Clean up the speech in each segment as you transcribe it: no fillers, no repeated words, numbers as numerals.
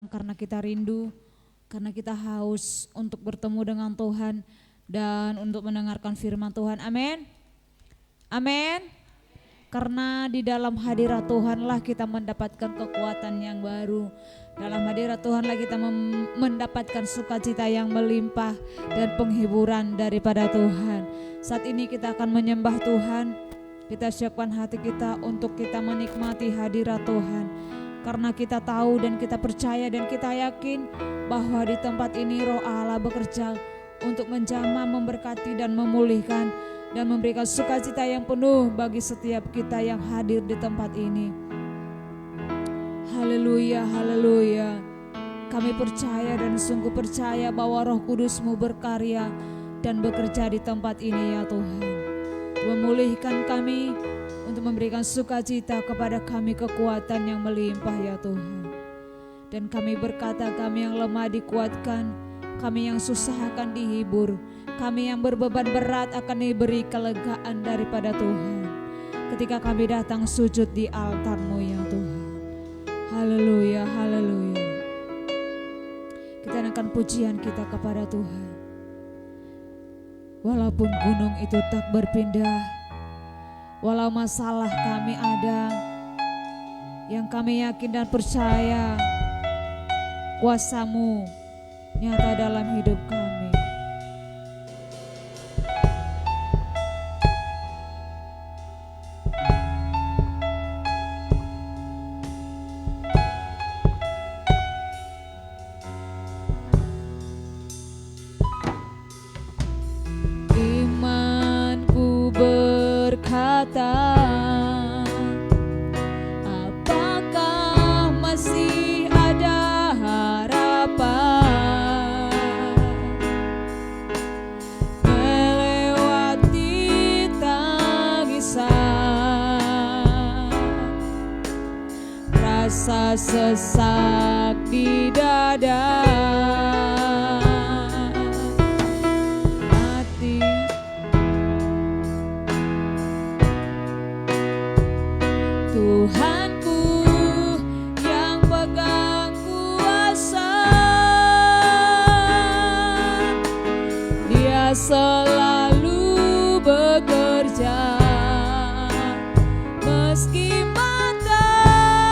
Karena kita rindu, karena kita haus untuk bertemu dengan Tuhan dan untuk mendengarkan firman Tuhan. Amin. Amin. Karena di dalam hadirat Tuhanlah kita mendapatkan kekuatan yang baru. Dalam hadirat Tuhanlah kita mendapatkan sukacita yang melimpah dan penghiburan daripada Tuhan. Saat ini kita akan menyembah Tuhan. Kita siapkan hati kita untuk kita menikmati hadirat Tuhan. Karena kita tahu dan kita percaya dan kita yakin bahwa di tempat ini Roh Allah bekerja untuk menjamah, memberkati dan memulihkan dan memberikan sukacita yang penuh bagi setiap kita yang hadir di tempat ini. Haleluya, haleluya. Kami percaya dan sungguh percaya bahwa Roh Kudus-Mu berkarya dan bekerja di tempat ini ya Tuhan. Memulihkan kami, untuk memberikan sukacita kepada kami, kekuatan yang melimpah ya Tuhan. Dan kami berkata, kami yang lemah dikuatkan, kami yang susah akan dihibur, kami yang berbeban berat akan diberi kelegaan daripada Tuhan. Ketika kami datang sujud di altar-Mu ya Tuhan. Haleluya, haleluya. Kita naikkan pujian kita kepada Tuhan. Walaupun gunung itu tak berpindah, walau masalah kami ada, yang kami yakin dan percaya kuasa-Mu nyata dalam hidup kami. Imanku berkata, apakah masih ada harapan melewati tangisan, rasa sesak di dada. Tuhanku yang pegang kuasa, Dia selalu bekerja meski mataku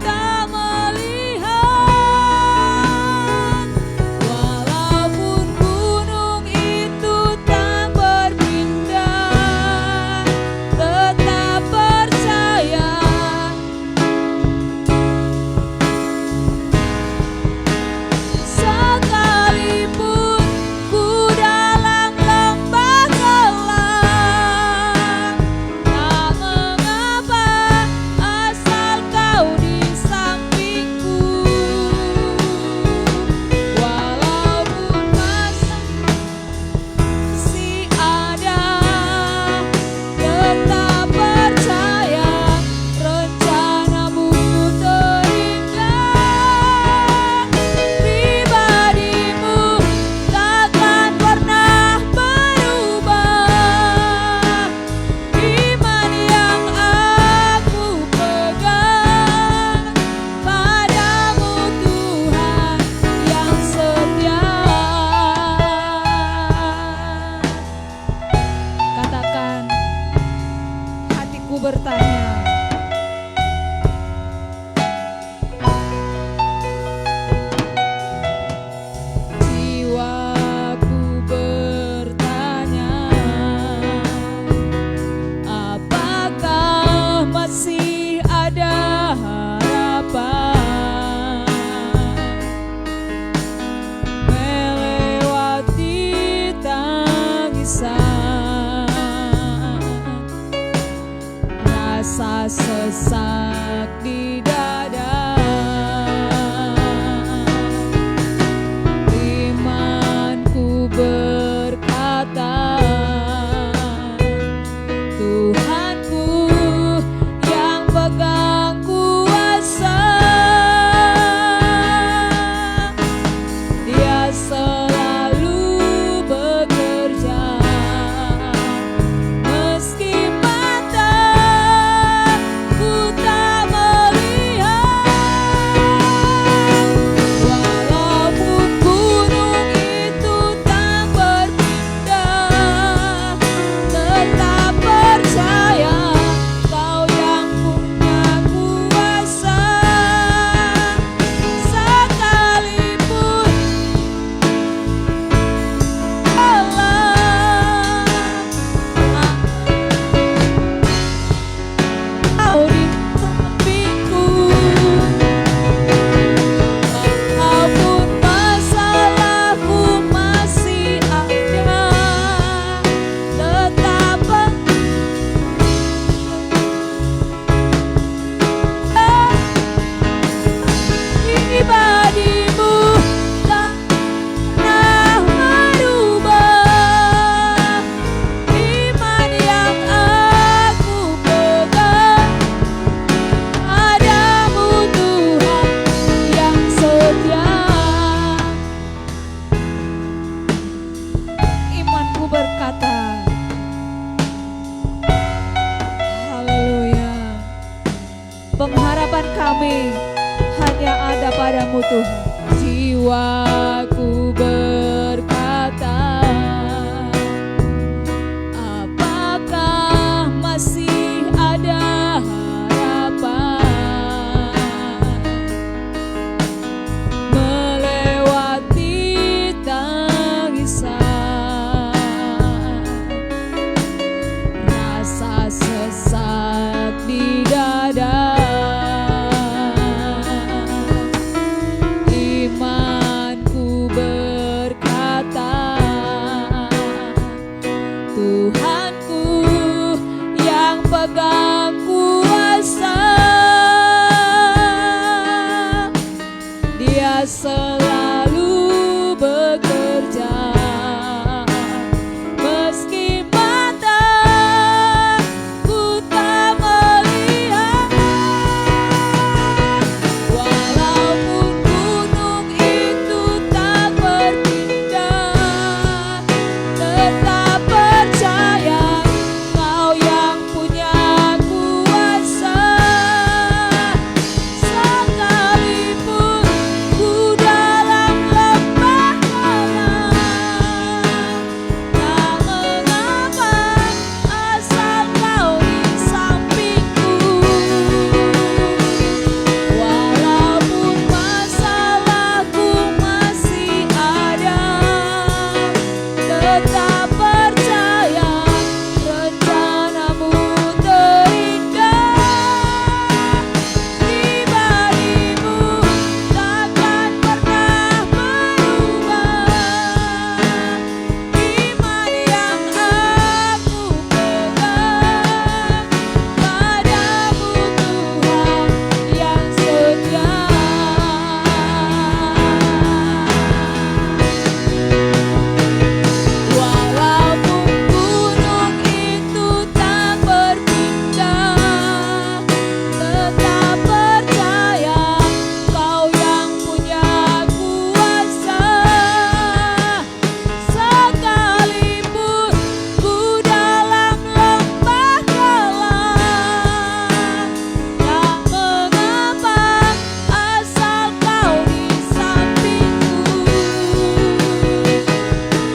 tak melihat. Walaupun gunung itu tak berpindah, tetap percaya. Sekalipun ku dalam kepadamu Tuhan. Jiwaku berkata, apakah masih ada harapan melewati tangisan, rasa sesak di dada. Imanku berkata, Tuhanku yang pegang kuasa, Dia selalu bekerja meski mataku tak melihat. Walaupun gunung itu tak berpindah, tetap percaya Kau yang punya kuasa. Sekalipun ku dalam lembah gelap, tak mengapa asal Kau di sampingku. Walaupun masalahku masih ada, tetap percaya rencanamu terindah. Pribadimu takkan pernah berubah. Iman yang aku pegang padamu Tuhan yang setia. Walaupun gunung itu tak berpindah, tetap percaya Kau yang punya kuasa. Sekalipun ku dalam lembah gelap, tak mengapa asal Kau di sampingku.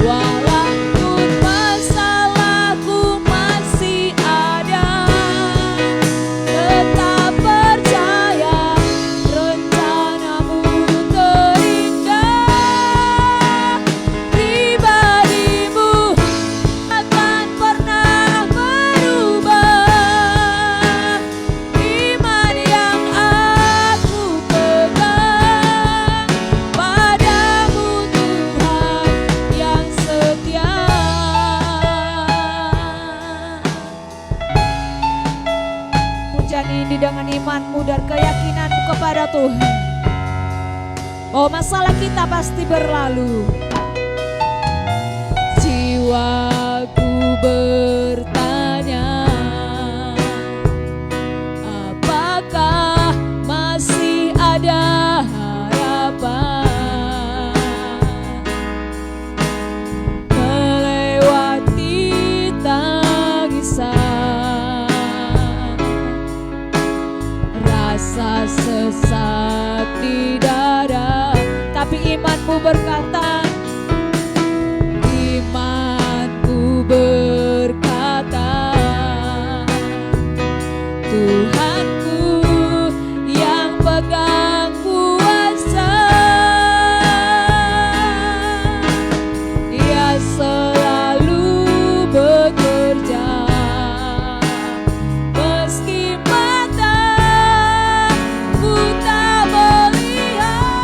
Walaupun masalahku masih ada, tetap percaya rencanamu terindah. Pribadimu takkan pernah berubah. Iman yang aku pegang padamu Tuhan yang setia. Pujian ini dengan imanmu dan keyakinanmu kepada Tuhan. Oh, masalah kita pasti berlalu. Jiwaku bertanya, apakah masih ada harapan melewati tangisan, rasa sesak di dada. Tapi imanmu berkata, imanku berkata, Tuhanku yang pegang kuasa, Dia selalu bekerja meski mataku tak melihat.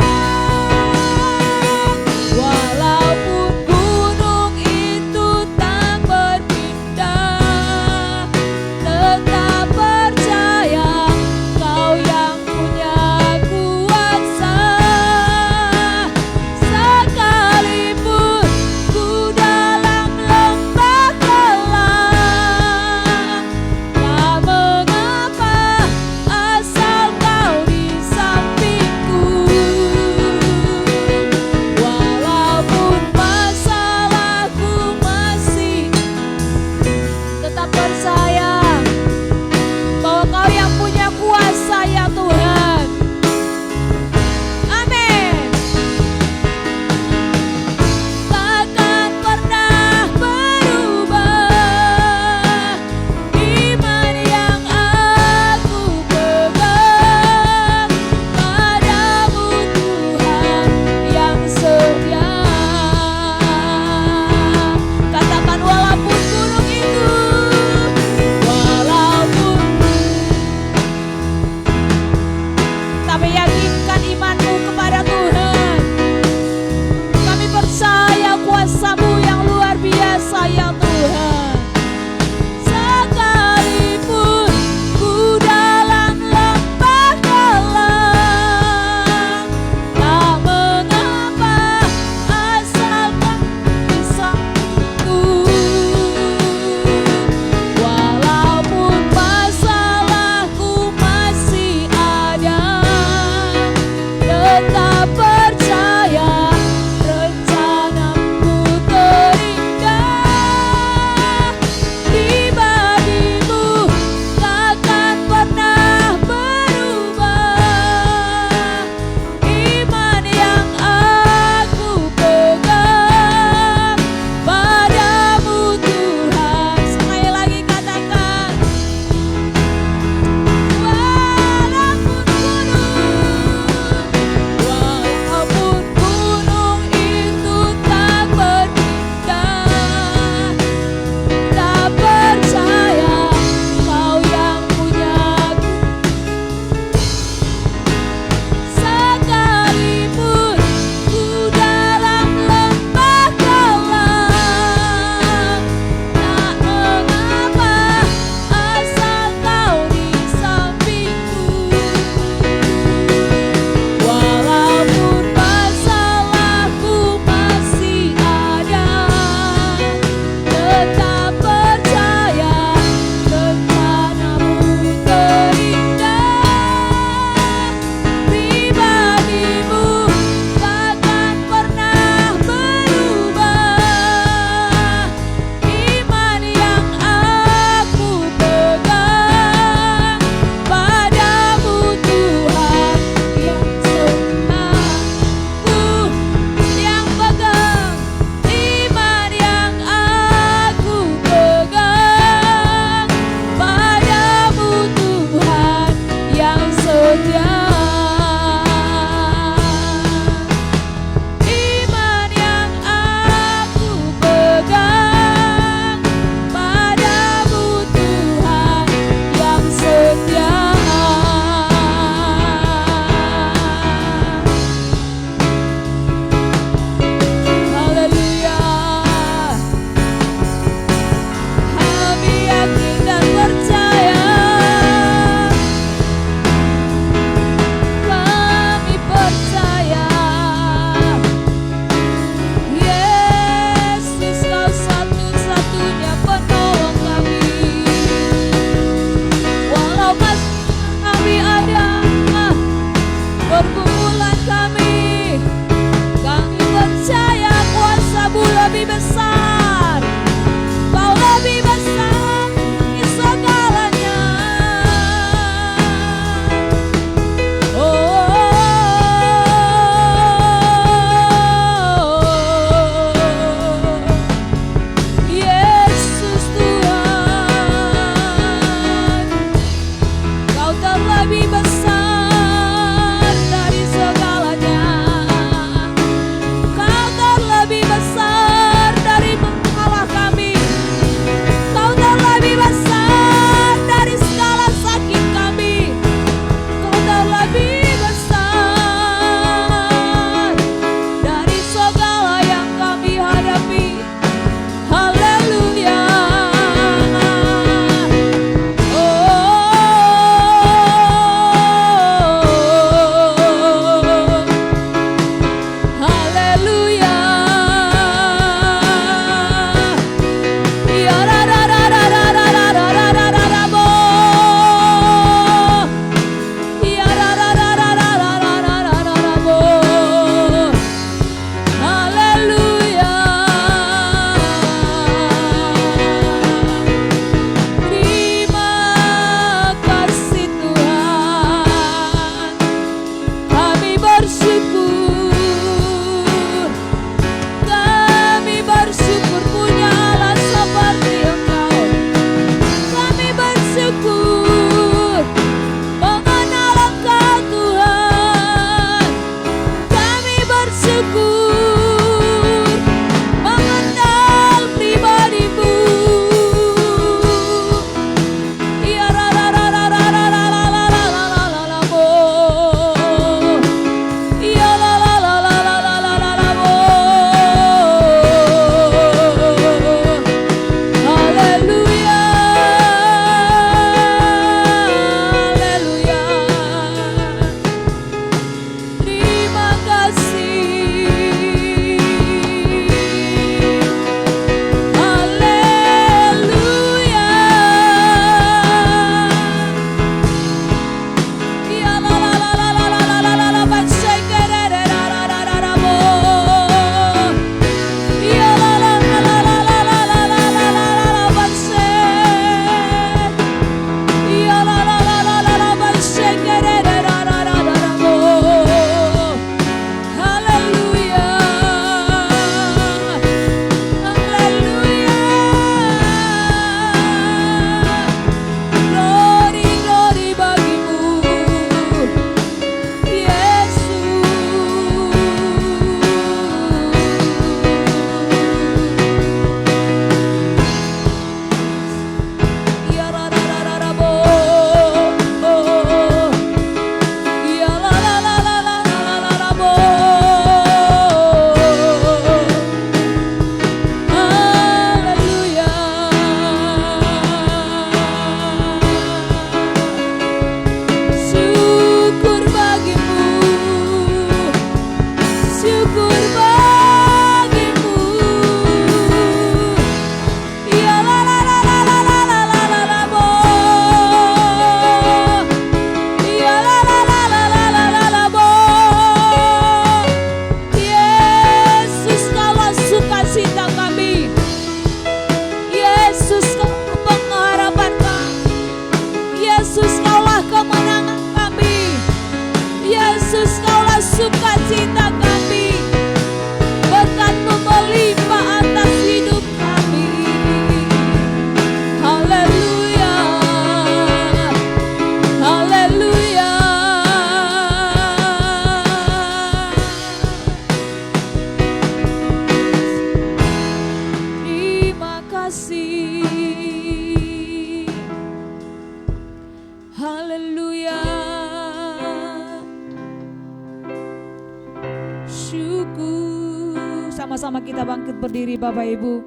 Sama-sama kita bangkit berdiri Bapak Ibu,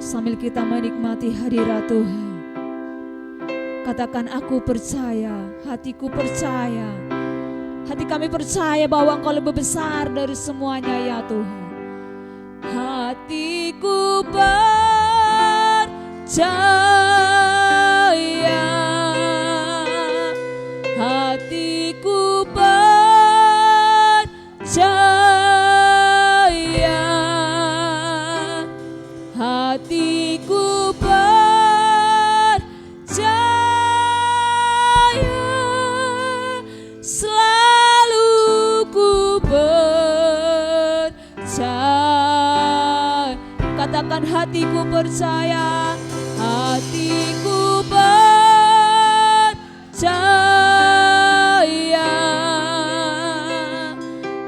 sambil kita menikmati hadirat Tuhan. Katakan, aku percaya, hatiku percaya, hati kami percaya bahwa Engkau lebih besar dari semuanya ya Tuhan. Hatiku percaya, hatiku percaya, hatiku percaya, selalu ku percaya. Katakan, hatiku percaya, hatiku percaya,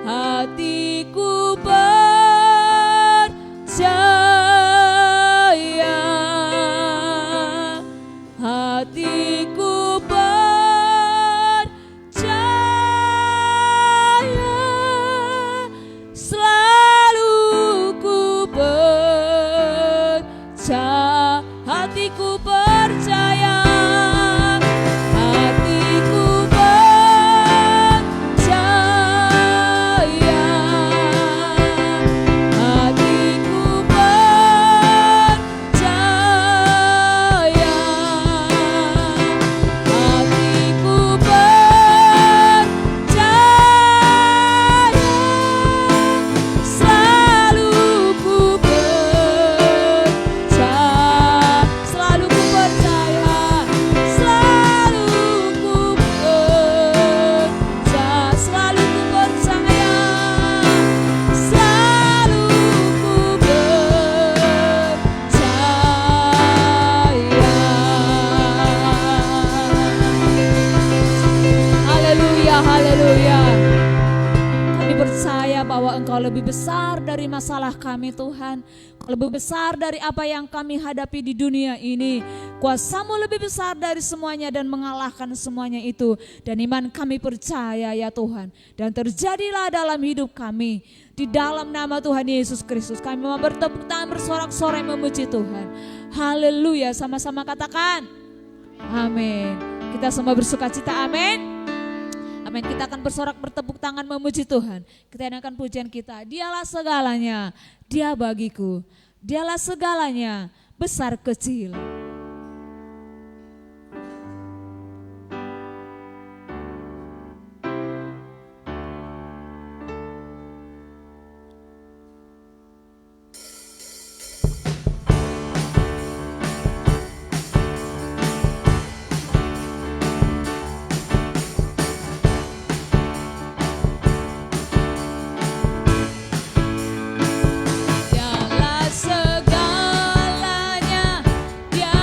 hatiku percaya, hatiku percaya, selalu ku percaya. Hatiku percaya, hatiku percaya, hatiku percaya, hatiku percaya, selalu ku percaya, selalu ku percaya, selalu ku percaya, selalu ku percaya, selalu ku percaya. Haleluya, haleluya. Kami percaya bahwa Engkau lebih besar dari masalah kami Tuhan, lebih besar dari apa yang kami hadapi di dunia ini. Kuasa-Mu lebih besar dari semuanya dan mengalahkan semuanya itu. Dan iman kami percaya ya Tuhan. Dan terjadilah dalam hidup kami. Di dalam nama Tuhan Yesus Kristus kami mau bertepuk tangan bersorak-sorai memuji Tuhan. Haleluya, sama-sama katakan amin. Kita semua bersuka cita, amin. Amin. Kita akan bersorak bertepuk tangan memuji Tuhan. Kita nyanyikan pujian kita. Dialah segalanya, Dia bagiku. Dialah segalanya, besar kecil. Dialah segalanya, Dia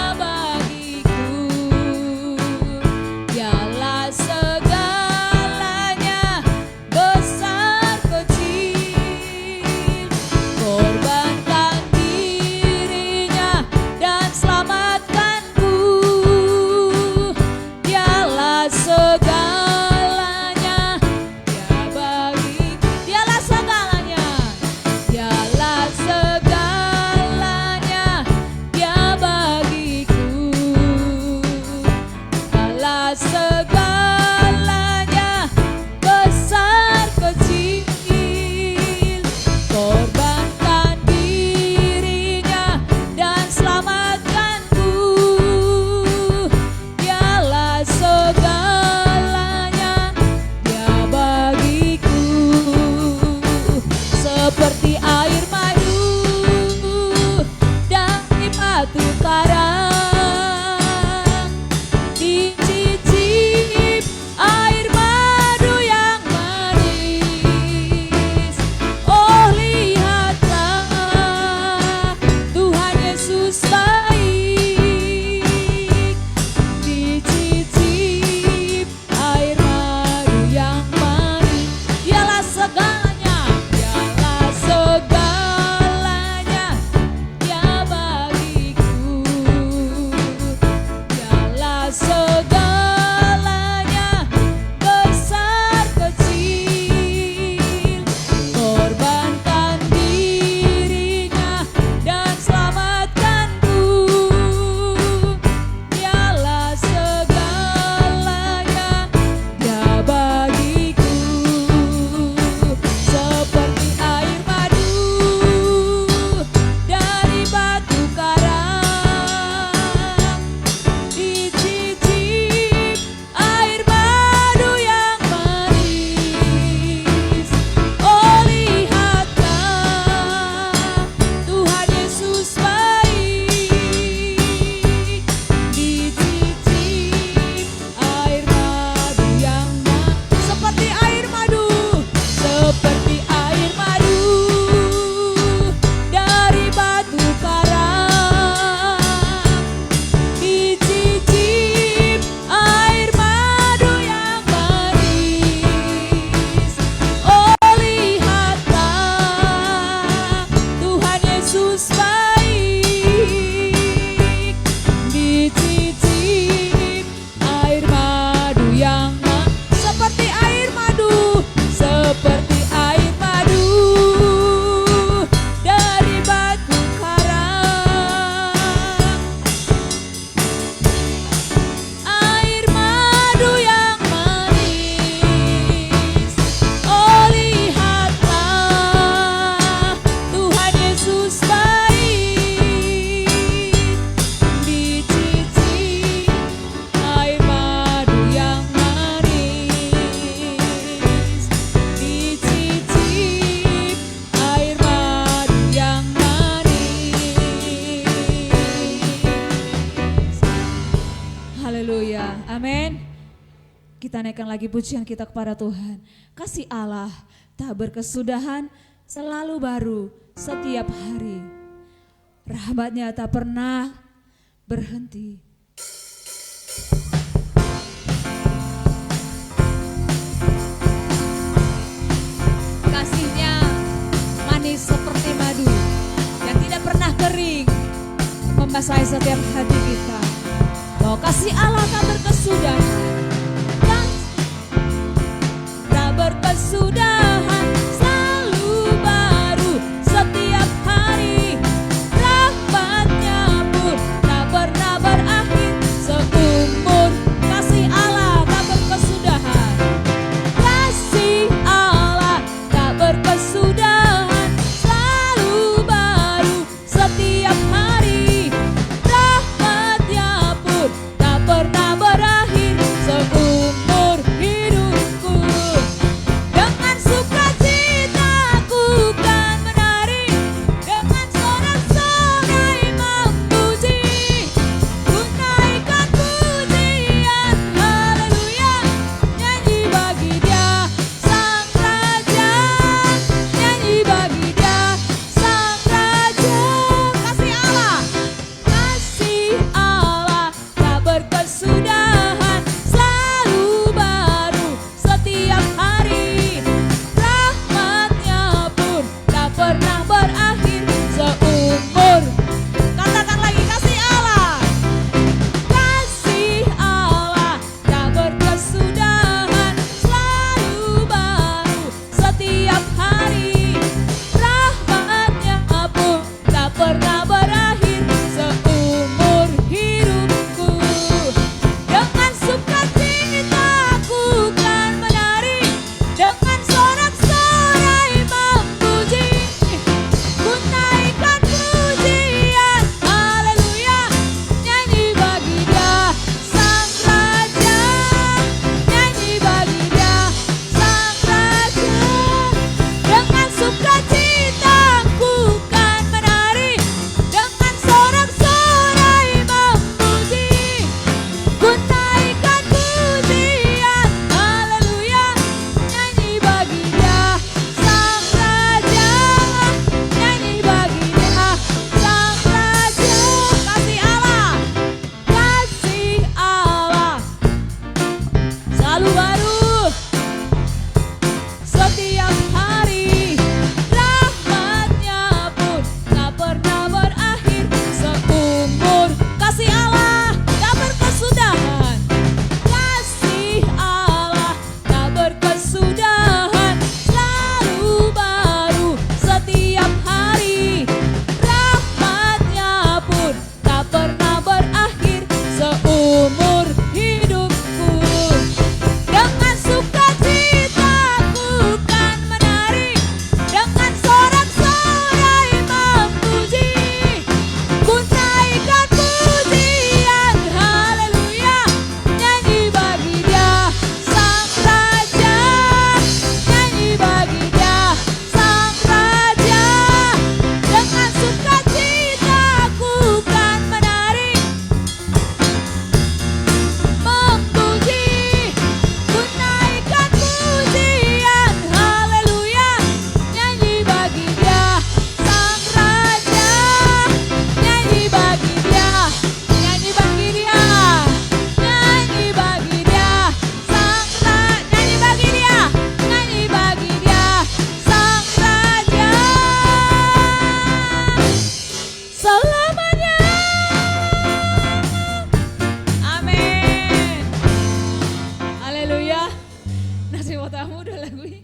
kita naikkan lagi pujian kita kepada Tuhan. Kasih Allah tak berkesudahan, selalu baru setiap hari. Rahmat-Nya tak pernah berhenti. Kasih-Nya manis seperti madu yang tidak pernah kering, membasahi setiap hati kita. Oh, kasih Allah tak berkesudahan, tak berkesudahan, selalu baru setiap hari. Rahmat-Nya pun tak pernah berakhir seumur. Kasih Allah tak berkesudahan, kasih Allah tak berkesudahan, selalu baru setiap hari. Rahmat-Nya pun tak pernah berakhir seumur hidupku. Dengan sukacita ku kan menari, dengan sorak-sorai memuji, ku naikkan pujian, haleluya, nyanyi bagi Dia Sang Raja, nyanyi bagi Dia Sang Raja. Kasih Allah tak berkesudahan, selalu baru setiap hari. Rahmat-Nya pun tak pernah berakhir seumur. Katakan lagi, kasih Allah tak berkesudahan, selalu baru setiap hari. Rahmat-Nya pun tak pernah berakhir seumur hidupku. Dengan sukacita ku kan menari, dengan sorak-sorai memuji, ku naikkan pujian, haleluya, nyanyi bagi Dia Sang Raja, nyanyi bagi Dia Sang Raja. Dengan sukacita ku kan menari, dengan sorak-sorai memuji, ku naikkan pujian, haleluya, nyanyi bagi Dia Sang Raja, nyanyi bagi Dia Sang Raja. Kasih Allah selalu baru setiap hari. Rahmat-Nya pun tak pernah berakhir seumur. Kasih Allah tak berkesudahan, kasih Allah tak berkesudahan, selalu baru setiap hari. Rahmat-Nya pun tak pernah berakhir seumur hidupku. Dengan sukacita ku kan menari, dengan sorak-sorai memuji, ku naikkan pujian, haleluya, nyanyi bagi Dia Sang Raja, nyanyi bagi Dia Sang Raja. Dengan sukacita ku kan menari, memuji, ku naikkan pujian, haleluya, nyanyi bagi Dia Sang Raja, nyanyi bagi Dia, nyanyi bagi Dia, nyanyi bagi Dia Sang Raja, nyanyi bagi Dia, nyanyi bagi Dia Sang Raja selamanya. Amin. Haleluya. Nasi botamu udah lagu ini.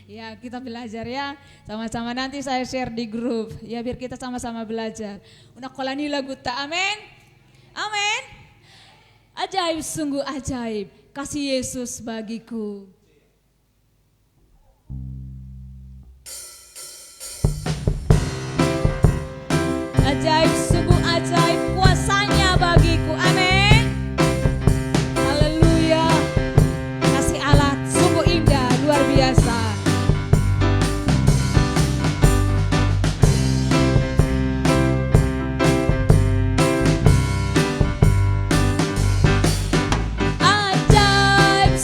Ya, kita belajar ya. Sama-sama nanti saya share di grup. Ya, biar kita sama-sama belajar. Unak kolani lagu tak, amin. Amin. Ajaib, sungguh ajaib kasih Yesus bagiku. Ajaib, sungguh ajaib kuasanya bagiku, amin. Haleluya. Kasih Allah sungguh indah, luar biasa. Ajaib,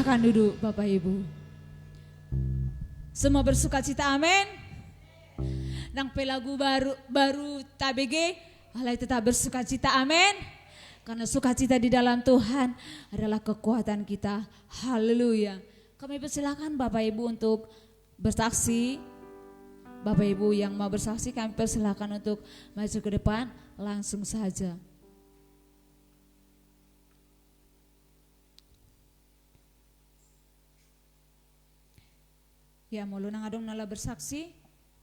Silakan duduk Bapak Ibu. Semua bersuka cita, amin. Nang pelagu baru tabege, alai tetap bersuka cita, amin. Karena sukacita di dalam Tuhan adalah kekuatan kita. Haleluya. Kami persilakan Bapak Ibu untuk bersaksi. Bapak Ibu yang mau bersaksi kami persilakan untuk maju ke depan langsung saja. Ya, mau lunang adong nala bersaksi,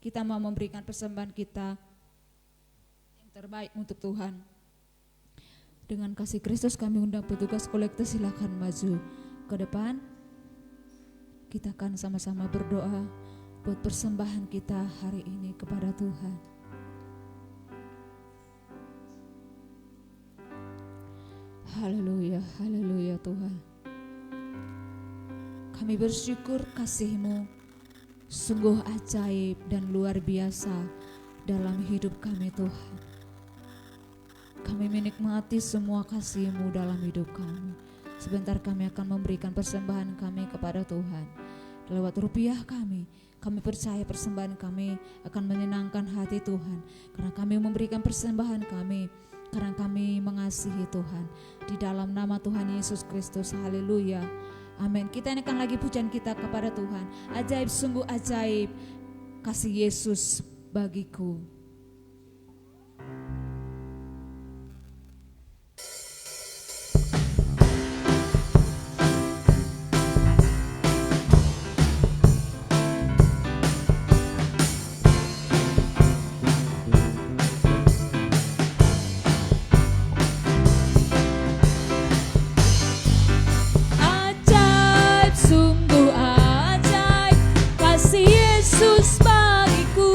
kita mau memberikan persembahan kita yang terbaik untuk Tuhan. Dengan kasih Kristus kami undang petugas kolektor, silakan maju ke depan. Kita akan sama-sama berdoa buat persembahan kita hari ini kepada Tuhan. Haleluya, haleluya Tuhan. Kami bersyukur kasih-Mu sungguh ajaib dan luar biasa dalam hidup kami Tuhan. Kami menikmati semua kasih-Mu dalam hidup kami. Sebentar kami akan memberikan persembahan kami kepada Tuhan. Lewat rupiah kami percaya persembahan kami akan menyenangkan hati Tuhan. Karena kami memberikan persembahan kami, karena kami mengasihi Tuhan. Di dalam nama Tuhan Yesus Kristus, haleluya. Amin. Kita naikkan lagi pujian kita kepada Tuhan. Ajaib, sungguh ajaib kasih Yesus bagiku. Yesus bagiku,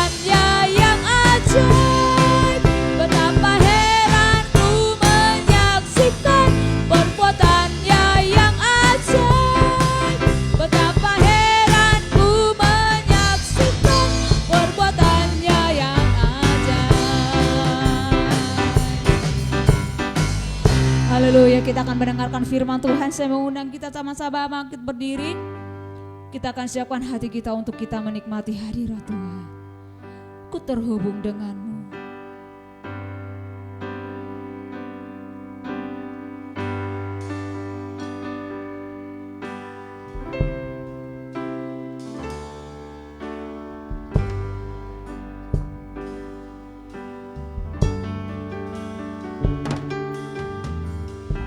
perbuatannya yang ajaib, betapa heran ku menyaksikan perbuatannya yang ajaib, betapa heran ku menyaksikan perbuatannya yang ajaib. Haleluya, kita akan mendengarkan firman Tuhan. Saya mengundang kita sama-sama bangkit berdiri. Kita akan siapkan hati kita untuk kita menikmati hadirat Tuhan. Ku terhubung denganmu.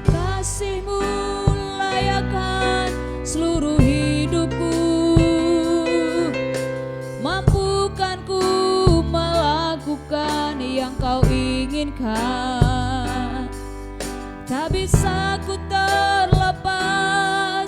Kasih-Mu layakkan seluruh hidupku, mampukan ku melakukan yang Kau inginkan. Tak bisa ku terlepas,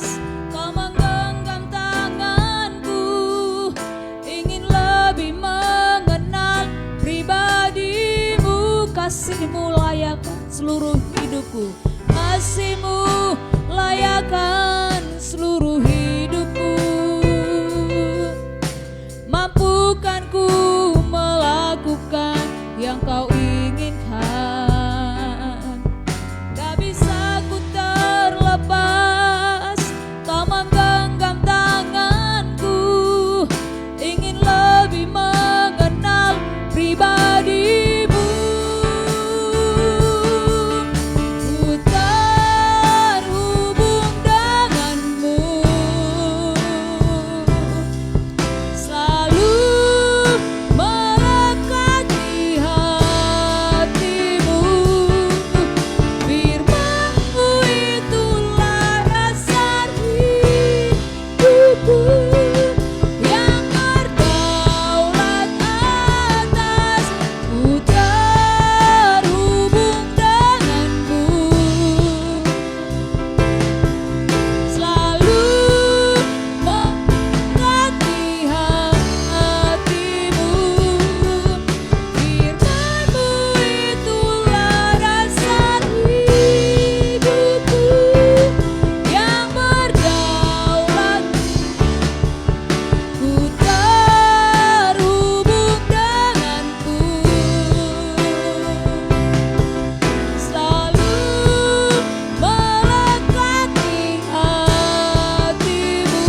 Kau menggenggam tanganku, ingin lebih mengenal pribadi-Mu. Kasih-Mu layakkan seluruh hidupku, kasih-Mu layakkan seluruh hidupku, mampukan ku melakukan yang Kau inginkan. Tak bisa ku terlepas, Kau menggenggam tanganku, ingin lebih mengenal pribadi-Mu. Ku terhubung denganmu, selalu melekat di hatimu. Firman-Mu itulah dasar hidupku, yang berdaulat atas. Ku terhubung denganmu, selalu melekat di hatimu. Firman-Mu itulah dasar hidupku, yang berdaulat. Ku terhubung denganmu, selalu melekat di hatimu.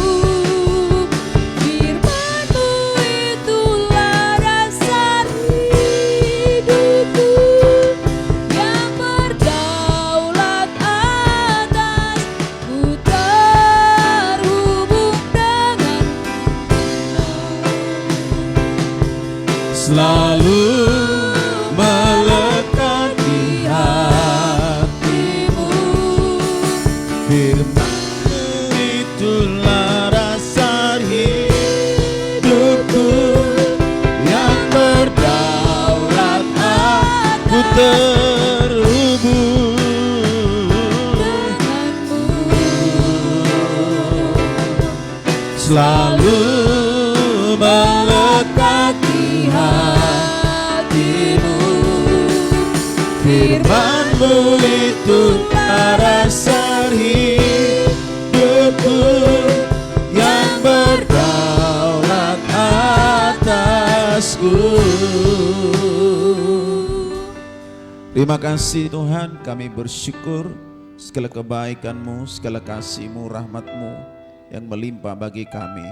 Firman-Mu itulah dasar hidupku, yang berdaulat atas. Ku terhubung denganmu, selalu melekat di hatimu. Firman-Mu itulah dasar hidupku, yang berdaulat aku terhubung. Selalu melekat di hatimu. Firman-Mu itulah dasar hidupku, yang berdaulat atasku. Terima kasih Tuhan, kami bersyukur segala kebaikan-Mu, segala kasih-Mu, rahmat-Mu yang melimpah bagi kami.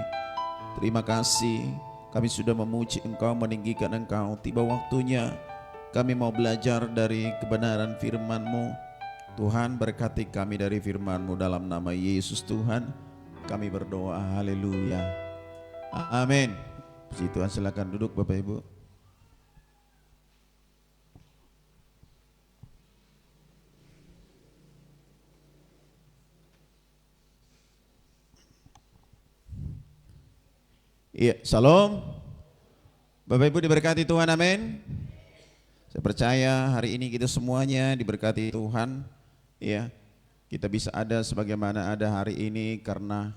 Terima kasih, kami sudah memuji Engkau, meninggikan Engkau. Tiba waktunya kami mau belajar dari kebenaran firman-Mu. Tuhan berkati kami dari firman-Mu dalam nama Yesus Tuhan. Kami berdoa, haleluya. Amin. Puji Tuhan, silakan duduk Bapak Ibu. Iya, salam. Bapak Ibu diberkati Tuhan, amin. Saya percaya hari ini kita semuanya diberkati Tuhan. Ya, kita bisa ada sebagaimana ada hari ini karena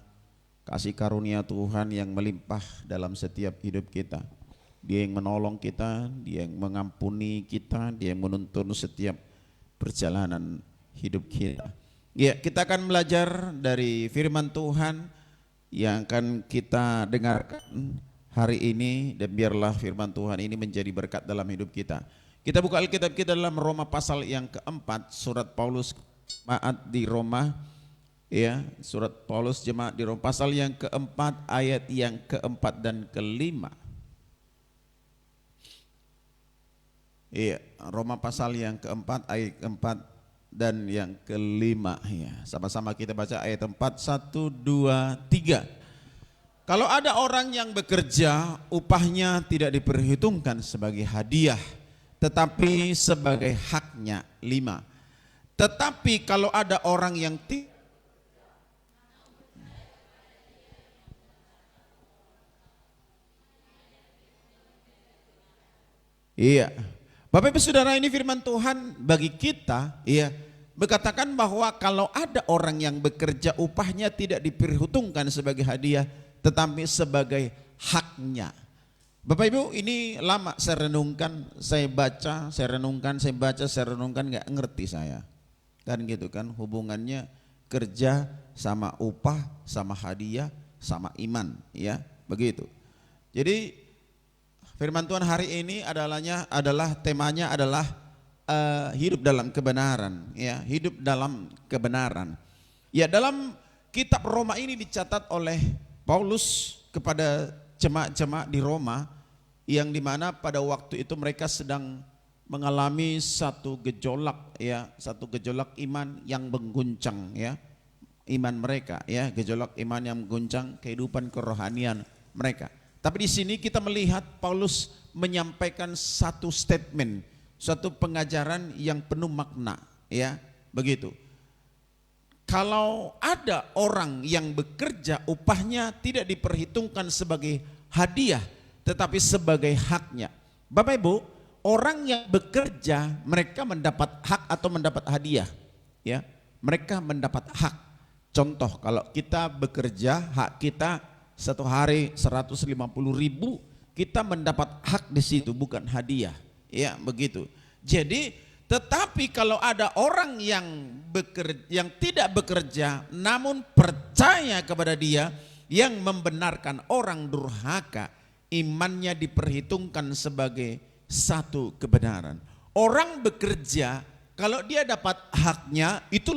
kasih karunia Tuhan yang melimpah dalam setiap hidup kita. Dia yang menolong kita, Dia yang mengampuni kita, Dia yang menuntun setiap perjalanan hidup kita. Ya, kita akan belajar dari firman Tuhan yang akan kita dengarkan hari ini, dan biarlah firman Tuhan ini menjadi berkat dalam hidup kita. Kita buka Alkitab kita dalam Roma pasal yang keempat, surat Paulus jemaat di Roma, ya, surat Paulus jemaat di Roma pasal yang keempat ayat yang keempat dan kelima. Iya, Roma pasal yang keempat ayat keempat dan yang kelima, ya. Sama-sama kita baca ayat 4, 1, 2, 3. Kalau ada orang yang bekerja, upahnya tidak diperhitungkan sebagai hadiah, tetapi sebagai haknya. 5. Tetapi kalau ada orang yang iya, Bapak Ibu Saudara, ini firman Tuhan bagi kita, ya, berkatakan bahwa kalau ada orang yang bekerja, upahnya tidak diperhitungkan sebagai hadiah, tetapi sebagai haknya. Bapak Ibu, ini lama saya renungkan, saya baca, saya renungkan, saya baca, saya renungkan, nggak ngerti saya. Kan gitu kan, hubungannya kerja sama upah, sama hadiah, sama iman, ya, begitu. Jadi firman Tuhan hari ini adalah temanya adalah hidup dalam kebenaran, ya, hidup dalam kebenaran. Ya, dalam kitab Roma ini dicatat oleh Paulus kepada jemaat-jemaat di Roma, yang dimana pada waktu itu mereka sedang mengalami satu gejolak, ya, satu gejolak iman yang mengguncang, ya, iman mereka, ya, gejolak iman yang mengguncang kehidupan kerohanian mereka. Tapi di sini kita melihat Paulus menyampaikan satu statement, satu pengajaran yang penuh makna, ya, begitu. Kalau ada orang yang bekerja, upahnya tidak diperhitungkan sebagai hadiah, tetapi sebagai haknya. Bapak Ibu, orang yang bekerja mereka mendapat hak atau mendapat hadiah, ya, mereka mendapat hak. Contoh, kalau kita bekerja, hak kita satu hari 150.000, kita mendapat hak di situ, bukan hadiah, ya, begitu. Jadi, tetapi kalau ada orang yang tidak bekerja namun percaya kepada Dia yang membenarkan orang durhaka, imannya diperhitungkan sebagai satu kebenaran. Orang bekerja, kalau dia dapat haknya, itu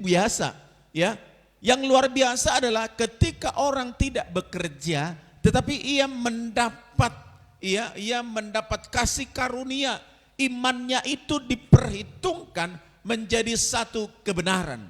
biasa, ya. Yang luar biasa adalah ketika orang tidak bekerja, tetapi ia mendapat kasih karunia, imannya itu diperhitungkan menjadi satu kebenaran.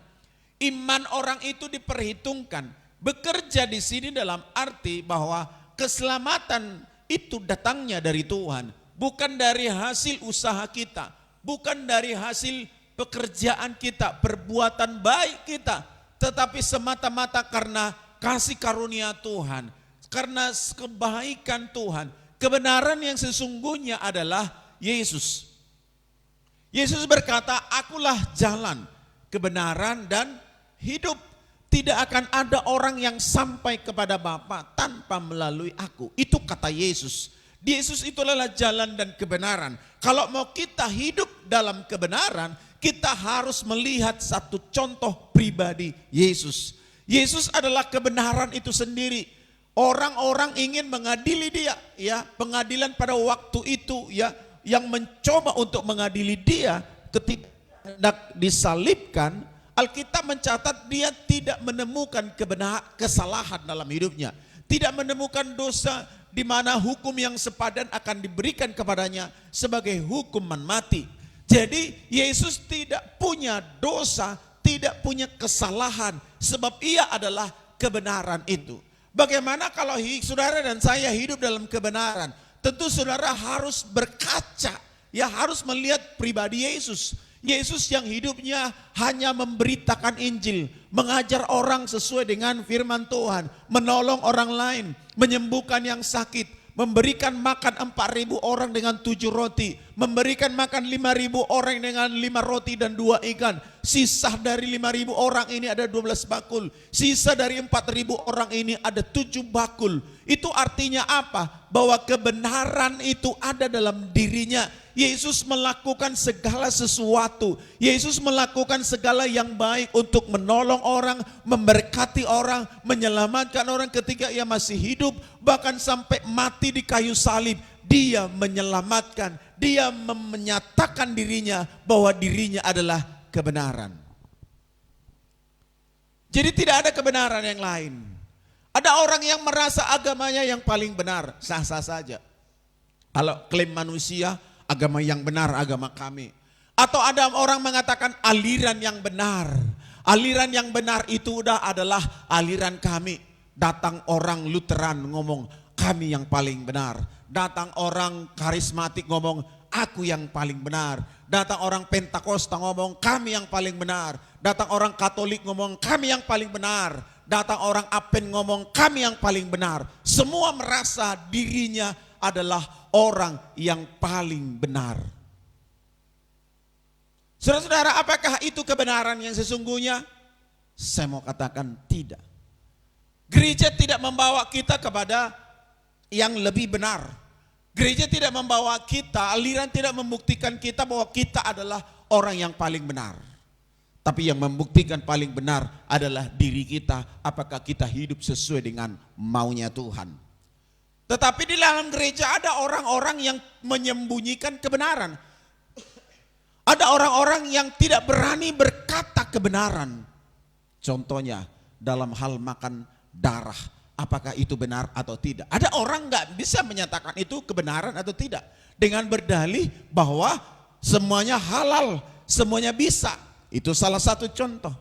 Iman orang itu diperhitungkan. Bekerja di sini dalam arti bahwa keselamatan itu datangnya dari Tuhan, bukan dari hasil usaha kita, bukan dari hasil pekerjaan kita, perbuatan baik kita, tetapi semata-mata karena kasih karunia Tuhan, karena kebaikan Tuhan. Kebenaran yang sesungguhnya adalah Yesus. Yesus berkata, akulah jalan, kebenaran dan hidup. Tidak akan ada orang yang sampai kepada Bapa tanpa melalui aku. Itu kata Yesus. Yesus itu adalah jalan dan kebenaran. Kalau mau kita hidup dalam kebenaran, kita harus melihat satu contoh pribadi Yesus. Yesus adalah kebenaran itu sendiri. Orang-orang ingin mengadili Dia, ya, pengadilan pada waktu itu, ya, yang mencoba untuk mengadili Dia ketika hendak disalibkan, Alkitab mencatat dia tidak menemukan kesalahan dalam hidupnya, tidak menemukan dosa di mana hukum yang sepadan akan diberikan kepadanya sebagai hukuman mati. Jadi Yesus tidak punya dosa, tidak punya kesalahan, sebab Ia adalah kebenaran itu. Bagaimana kalau saudara dan saya hidup dalam kebenaran? Tentu saudara harus berkaca, ya, harus melihat pribadi Yesus. Yesus yang hidupnya hanya memberitakan Injil, mengajar orang sesuai dengan firman Tuhan, menolong orang lain, menyembuhkan yang sakit, memberikan makan 4.000 orang dengan 7 roti, memberikan makan 5.000 orang dengan 5 roti dan 2 ikan. sisa dari 5.000 orang ini ada 12 bakul, sisa dari 4.000 orang ini ada 7 bakul. Itu artinya apa? Bahwa kebenaran itu ada dalam dirinya. Yesus melakukan segala sesuatu. Yesus melakukan segala yang baik untuk menolong orang, memberkati orang, menyelamatkan orang ketika ia masih hidup. Bahkan sampai mati di kayu salib, dia menyelamatkan, dia menyatakan dirinya bahwa dirinya adalah kebenaran. Jadi tidak ada kebenaran yang lain. Ada orang yang merasa agamanya yang paling benar, sah-sah saja. Kalau klaim manusia, agama yang benar, agama kami. Atau ada orang mengatakan aliran yang benar. Aliran yang benar itu adalah aliran kami. Datang orang Lutheran ngomong, kami yang paling benar. Datang orang karismatik ngomong, aku yang paling benar. Datang orang Pentakosta ngomong, kami yang paling benar. Datang orang Katolik ngomong, kami yang paling benar. Datang orang Apen ngomong, kami yang paling benar. Semua merasa dirinya adalah orang yang paling benar. Saudara-saudara, apakah itu kebenaran yang sesungguhnya? Saya mau katakan tidak. Gereja tidak membawa kita kepada yang lebih benar. Gereja tidak membawa kita, aliran tidak membuktikan kita bahwa kita adalah orang yang paling benar. Tapi yang membuktikan paling benar adalah diri kita, apakah kita hidup sesuai dengan maunya Tuhan. Tetapi di dalam gereja ada orang-orang yang menyembunyikan kebenaran. Ada orang-orang yang tidak berani berkata kebenaran. Contohnya dalam hal makan darah, apakah itu benar atau tidak. Ada orang nggak bisa menyatakan itu kebenaran atau tidak. Dengan berdalih bahwa semuanya halal, semuanya bisa. Itu salah satu contoh.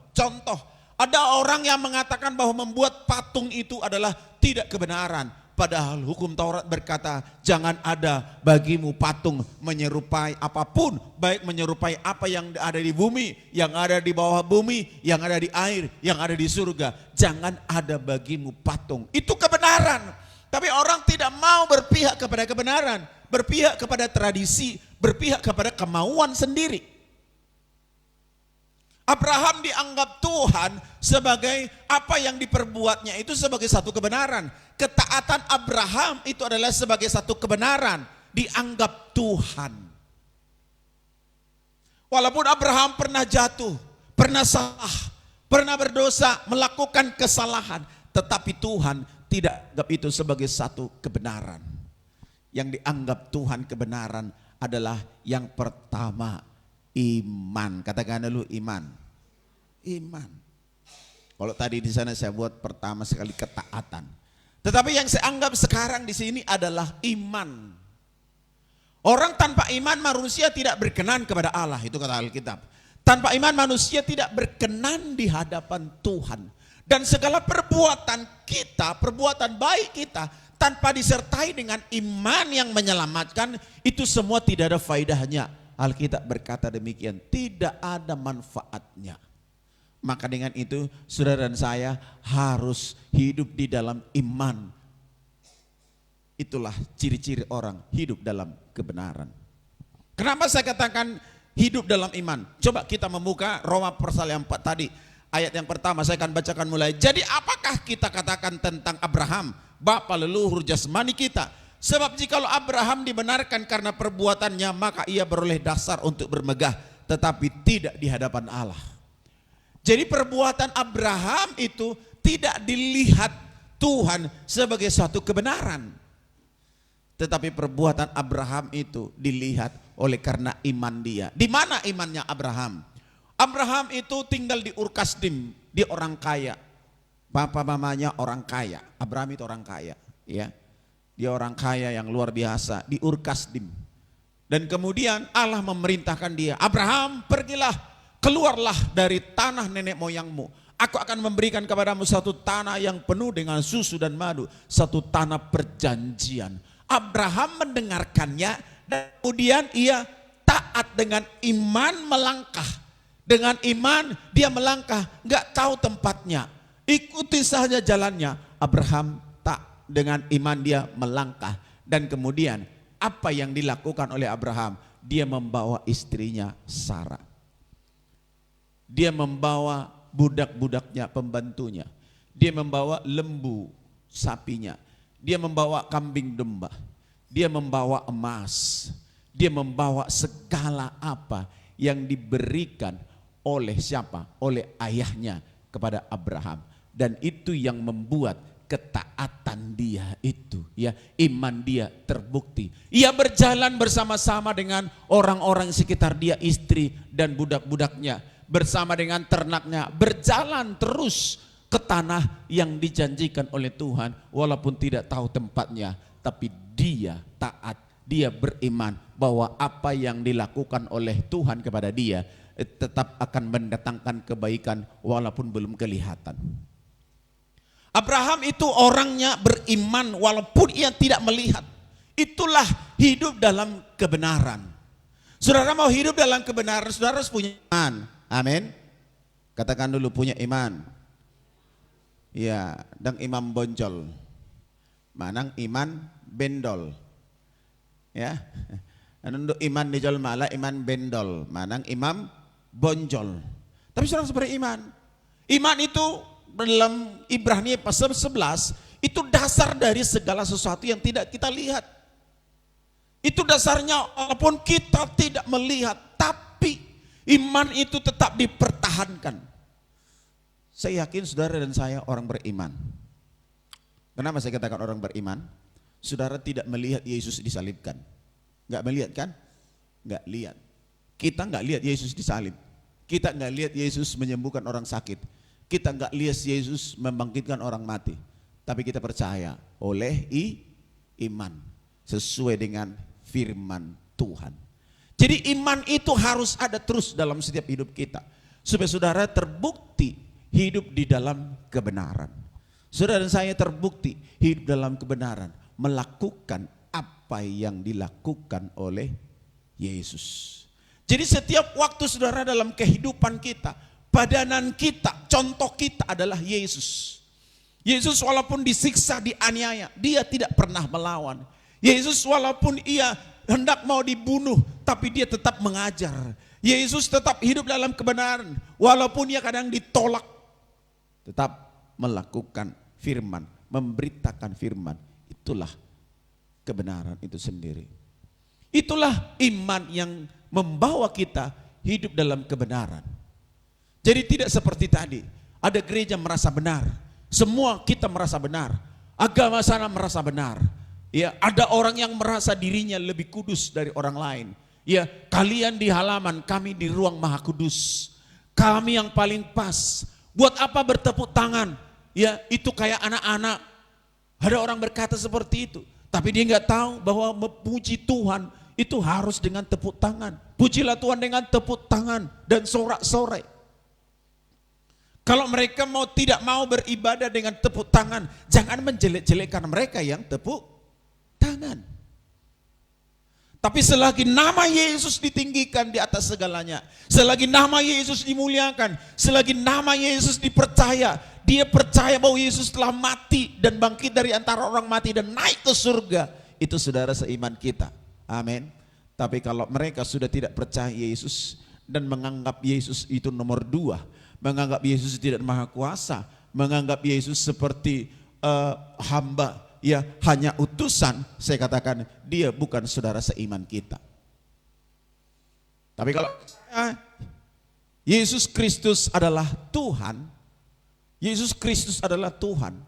Ada orang yang mengatakan bahwa membuat patung itu adalah tidak kebenaran. Padahal hukum Taurat berkata, jangan ada bagimu patung menyerupai apapun. Baik menyerupai apa yang ada di bumi, yang ada di bawah bumi, yang ada di air, yang ada di surga. Jangan ada bagimu patung. Itu kebenaran. Tapi orang tidak mau berpihak kepada kebenaran. Berpihak kepada tradisi, berpihak kepada kemauan sendiri. Abraham dianggap Tuhan sebagai apa yang diperbuatnya itu sebagai satu kebenaran. Ketaatan Abraham itu adalah sebagai satu kebenaran, dianggap Tuhan. Walaupun Abraham pernah jatuh, pernah salah, pernah berdosa, melakukan kesalahan, tetapi Tuhan tidak anggap itu sebagai satu kebenaran. Yang dianggap Tuhan kebenaran adalah yang pertama, iman. Katakan dulu iman. Iman. Kalau tadi di sana saya buat pertama sekali ketaatan. Tetapi yang saya anggap sekarang di sini adalah iman. Orang tanpa iman manusia tidak berkenan kepada Allah, itu kata Alkitab. Tanpa iman manusia tidak berkenan di hadapan Tuhan. Dan segala perbuatan kita, perbuatan baik kita, tanpa disertai dengan iman yang menyelamatkan, itu semua tidak ada faedahnya. Alkitab berkata demikian, tidak ada manfaatnya. Maka dengan itu saudara dan saya harus hidup di dalam iman. Itulah ciri-ciri orang hidup dalam kebenaran. Kenapa saya katakan hidup dalam iman? Coba kita membuka Roma pasal yang 4 tadi. Ayat yang pertama saya akan bacakan mulai. Jadi apakah kita katakan tentang Abraham, bapa leluhur jasmani kita? Sebab jikalau Abraham dibenarkan karena perbuatannya, maka ia beroleh dasar untuk bermegah, tetapi tidak di hadapan Allah. Jadi perbuatan Abraham itu tidak dilihat Tuhan sebagai suatu kebenaran. Tetapi perbuatan Abraham itu dilihat oleh karena iman dia. Di mana imannya Abraham? Abraham itu tinggal di Ur Kasdim, dia orang kaya. Papa mamanya orang kaya. Abraham itu orang kaya, ya. Dia orang kaya yang luar biasa di Ur Kasdim. Dan kemudian Allah memerintahkan dia, Abraham pergilah, keluarlah dari tanah nenek moyangmu. Aku akan memberikan kepadamu satu tanah yang penuh dengan susu dan madu, satu tanah perjanjian. Abraham mendengarkannya dan kemudian ia taat dengan iman melangkah. Dengan iman dia melangkah, nggak tahu tempatnya, ikuti saja jalannya. Abraham tak, dengan iman dia melangkah. Dan kemudian apa yang dilakukan oleh Abraham? Dia membawa istrinya Sarah. Dia membawa budak-budaknya, pembantunya. Dia membawa lembu sapinya. Dia membawa kambing domba. Dia membawa emas. Dia membawa segala apa yang diberikan oleh siapa? Oleh ayahnya kepada Abraham. Dan itu yang membuat ketaatan dia itu, ya, iman dia terbukti. Ia berjalan bersama-sama dengan orang-orang sekitar dia, istri dan budak-budaknya, bersama dengan ternaknya, berjalan terus ke tanah yang dijanjikan oleh Tuhan, walaupun tidak tahu tempatnya, tapi dia taat, dia beriman bahwa apa yang dilakukan oleh Tuhan kepada dia tetap akan mendatangkan kebaikan walaupun belum kelihatan. Abraham itu orangnya beriman walaupun ia tidak melihat. Itulah hidup dalam kebenaran. Saudara mau hidup dalam kebenaran, saudara harus punya iman. Amin. Katakan dulu, punya iman. Ya, dan imam bonjol. Manang iman bendol. Ya. Untuk iman dijol malah iman bendol. Manang imam bonjol. Tapi saudara harus beriman. Iman itu dalam Ibrani pasal 11 itu dasar dari segala sesuatu yang tidak kita lihat. Itu dasarnya walaupun kita tidak melihat, tapi iman itu tetap dipertahankan. Saya yakin saudara dan saya orang beriman. Kenapa saya katakan orang beriman? Saudara tidak melihat Yesus disalibkan. Enggak melihat kan? Enggak lihat. Kita enggak lihat Yesus disalib. Kita enggak lihat Yesus menyembuhkan orang sakit. Kita enggak lihat Yesus membangkitkan orang mati. Tapi kita percaya oleh iman sesuai dengan firman Tuhan. Jadi iman itu harus ada terus dalam setiap hidup kita. Supaya saudara terbukti hidup di dalam kebenaran. Saudara dan saya terbukti hidup dalam kebenaran. Melakukan apa yang dilakukan oleh Yesus. Jadi setiap waktu saudara dalam kehidupan kita, padanan kita, contoh kita adalah Yesus. Yesus walaupun disiksa, dianiaya, dia tidak pernah melawan. Yesus walaupun ia hendak mau dibunuh, tapi dia tetap mengajar. Yesus tetap hidup dalam kebenaran, walaupun ia kadang ditolak, tetap melakukan firman, memberitakan firman. Itulah kebenaran itu sendiri. Itulah iman yang membawa kita hidup dalam kebenaran. Jadi tidak seperti tadi, ada gereja merasa benar, semua kita merasa benar, agama sana merasa benar. Ya, ada orang yang merasa dirinya lebih kudus dari orang lain. Ya, kalian di halaman, kami di ruang maha kudus. Kami yang paling pas. Buat apa bertepuk tangan? Ya, itu kayak anak-anak. Ada orang berkata seperti itu, tapi dia nggak tahu bahwa memuji Tuhan itu harus dengan tepuk tangan. Pujilah Tuhan dengan tepuk tangan dan sorak-sorai. Kalau mereka tidak mau beribadah dengan tepuk tangan, jangan menjelek-jelekkan mereka yang tepuk tangan. Tapi selagi nama Yesus ditinggikan di atas segalanya, selagi nama Yesus dimuliakan, selagi nama Yesus dipercaya, dia percaya bahwa Yesus telah mati dan bangkit dari antara orang mati dan naik ke surga, itu saudara seiman kita. Amin. Tapi kalau mereka sudah tidak percaya Yesus dan menganggap Yesus itu nomor 2, menganggap Yesus tidak maha kuasa, menganggap Yesus seperti hamba, ya hanya utusan, saya katakan dia bukan saudara seiman kita. Tapi kalau Yesus Kristus adalah Tuhan, Yesus Kristus adalah Tuhan,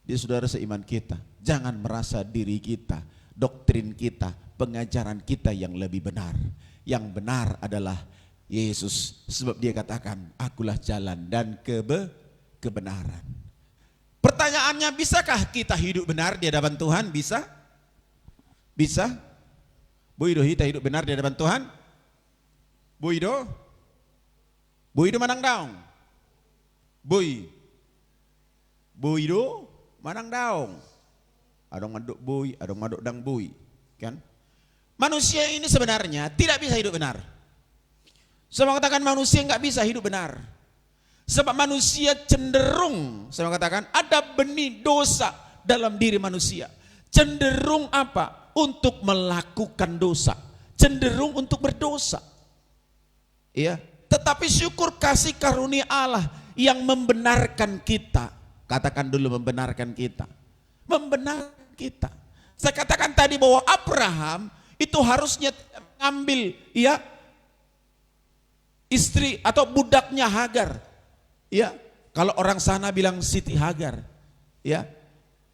dia saudara seiman kita. Jangan merasa diri kita, doktrin kita, pengajaran kita yang lebih benar. Yang benar adalah Yesus, sebab dia katakan, akulah jalan dan kebenaran. Pertanyaannya, bisakah kita hidup benar di hadapan Tuhan? Bisa? Bisa? Bu Ido, kita hidup benar di hadapan Tuhan? Bu Ido? Bu Ido manang daung? Bu Ido manang daung? Adong maduk bui, adong maduk dang bui. Kan? Manusia ini sebenarnya tidak bisa hidup benar. Saya mengatakan manusia nggak bisa hidup benar. Sebab manusia cenderung, saya mengatakan ada benih dosa dalam diri manusia. Cenderung apa? Untuk melakukan dosa. Cenderung untuk berdosa. Iya, Tetapi syukur kasih karunia Allah yang membenarkan kita. Katakan dulu membenarkan kita. Membenarkan kita. Saya katakan tadi bahwa Abraham itu harusnya mengambil ya istri atau budaknya Hagar. Ya, kalau orang sana bilang Siti Hagar. Ya.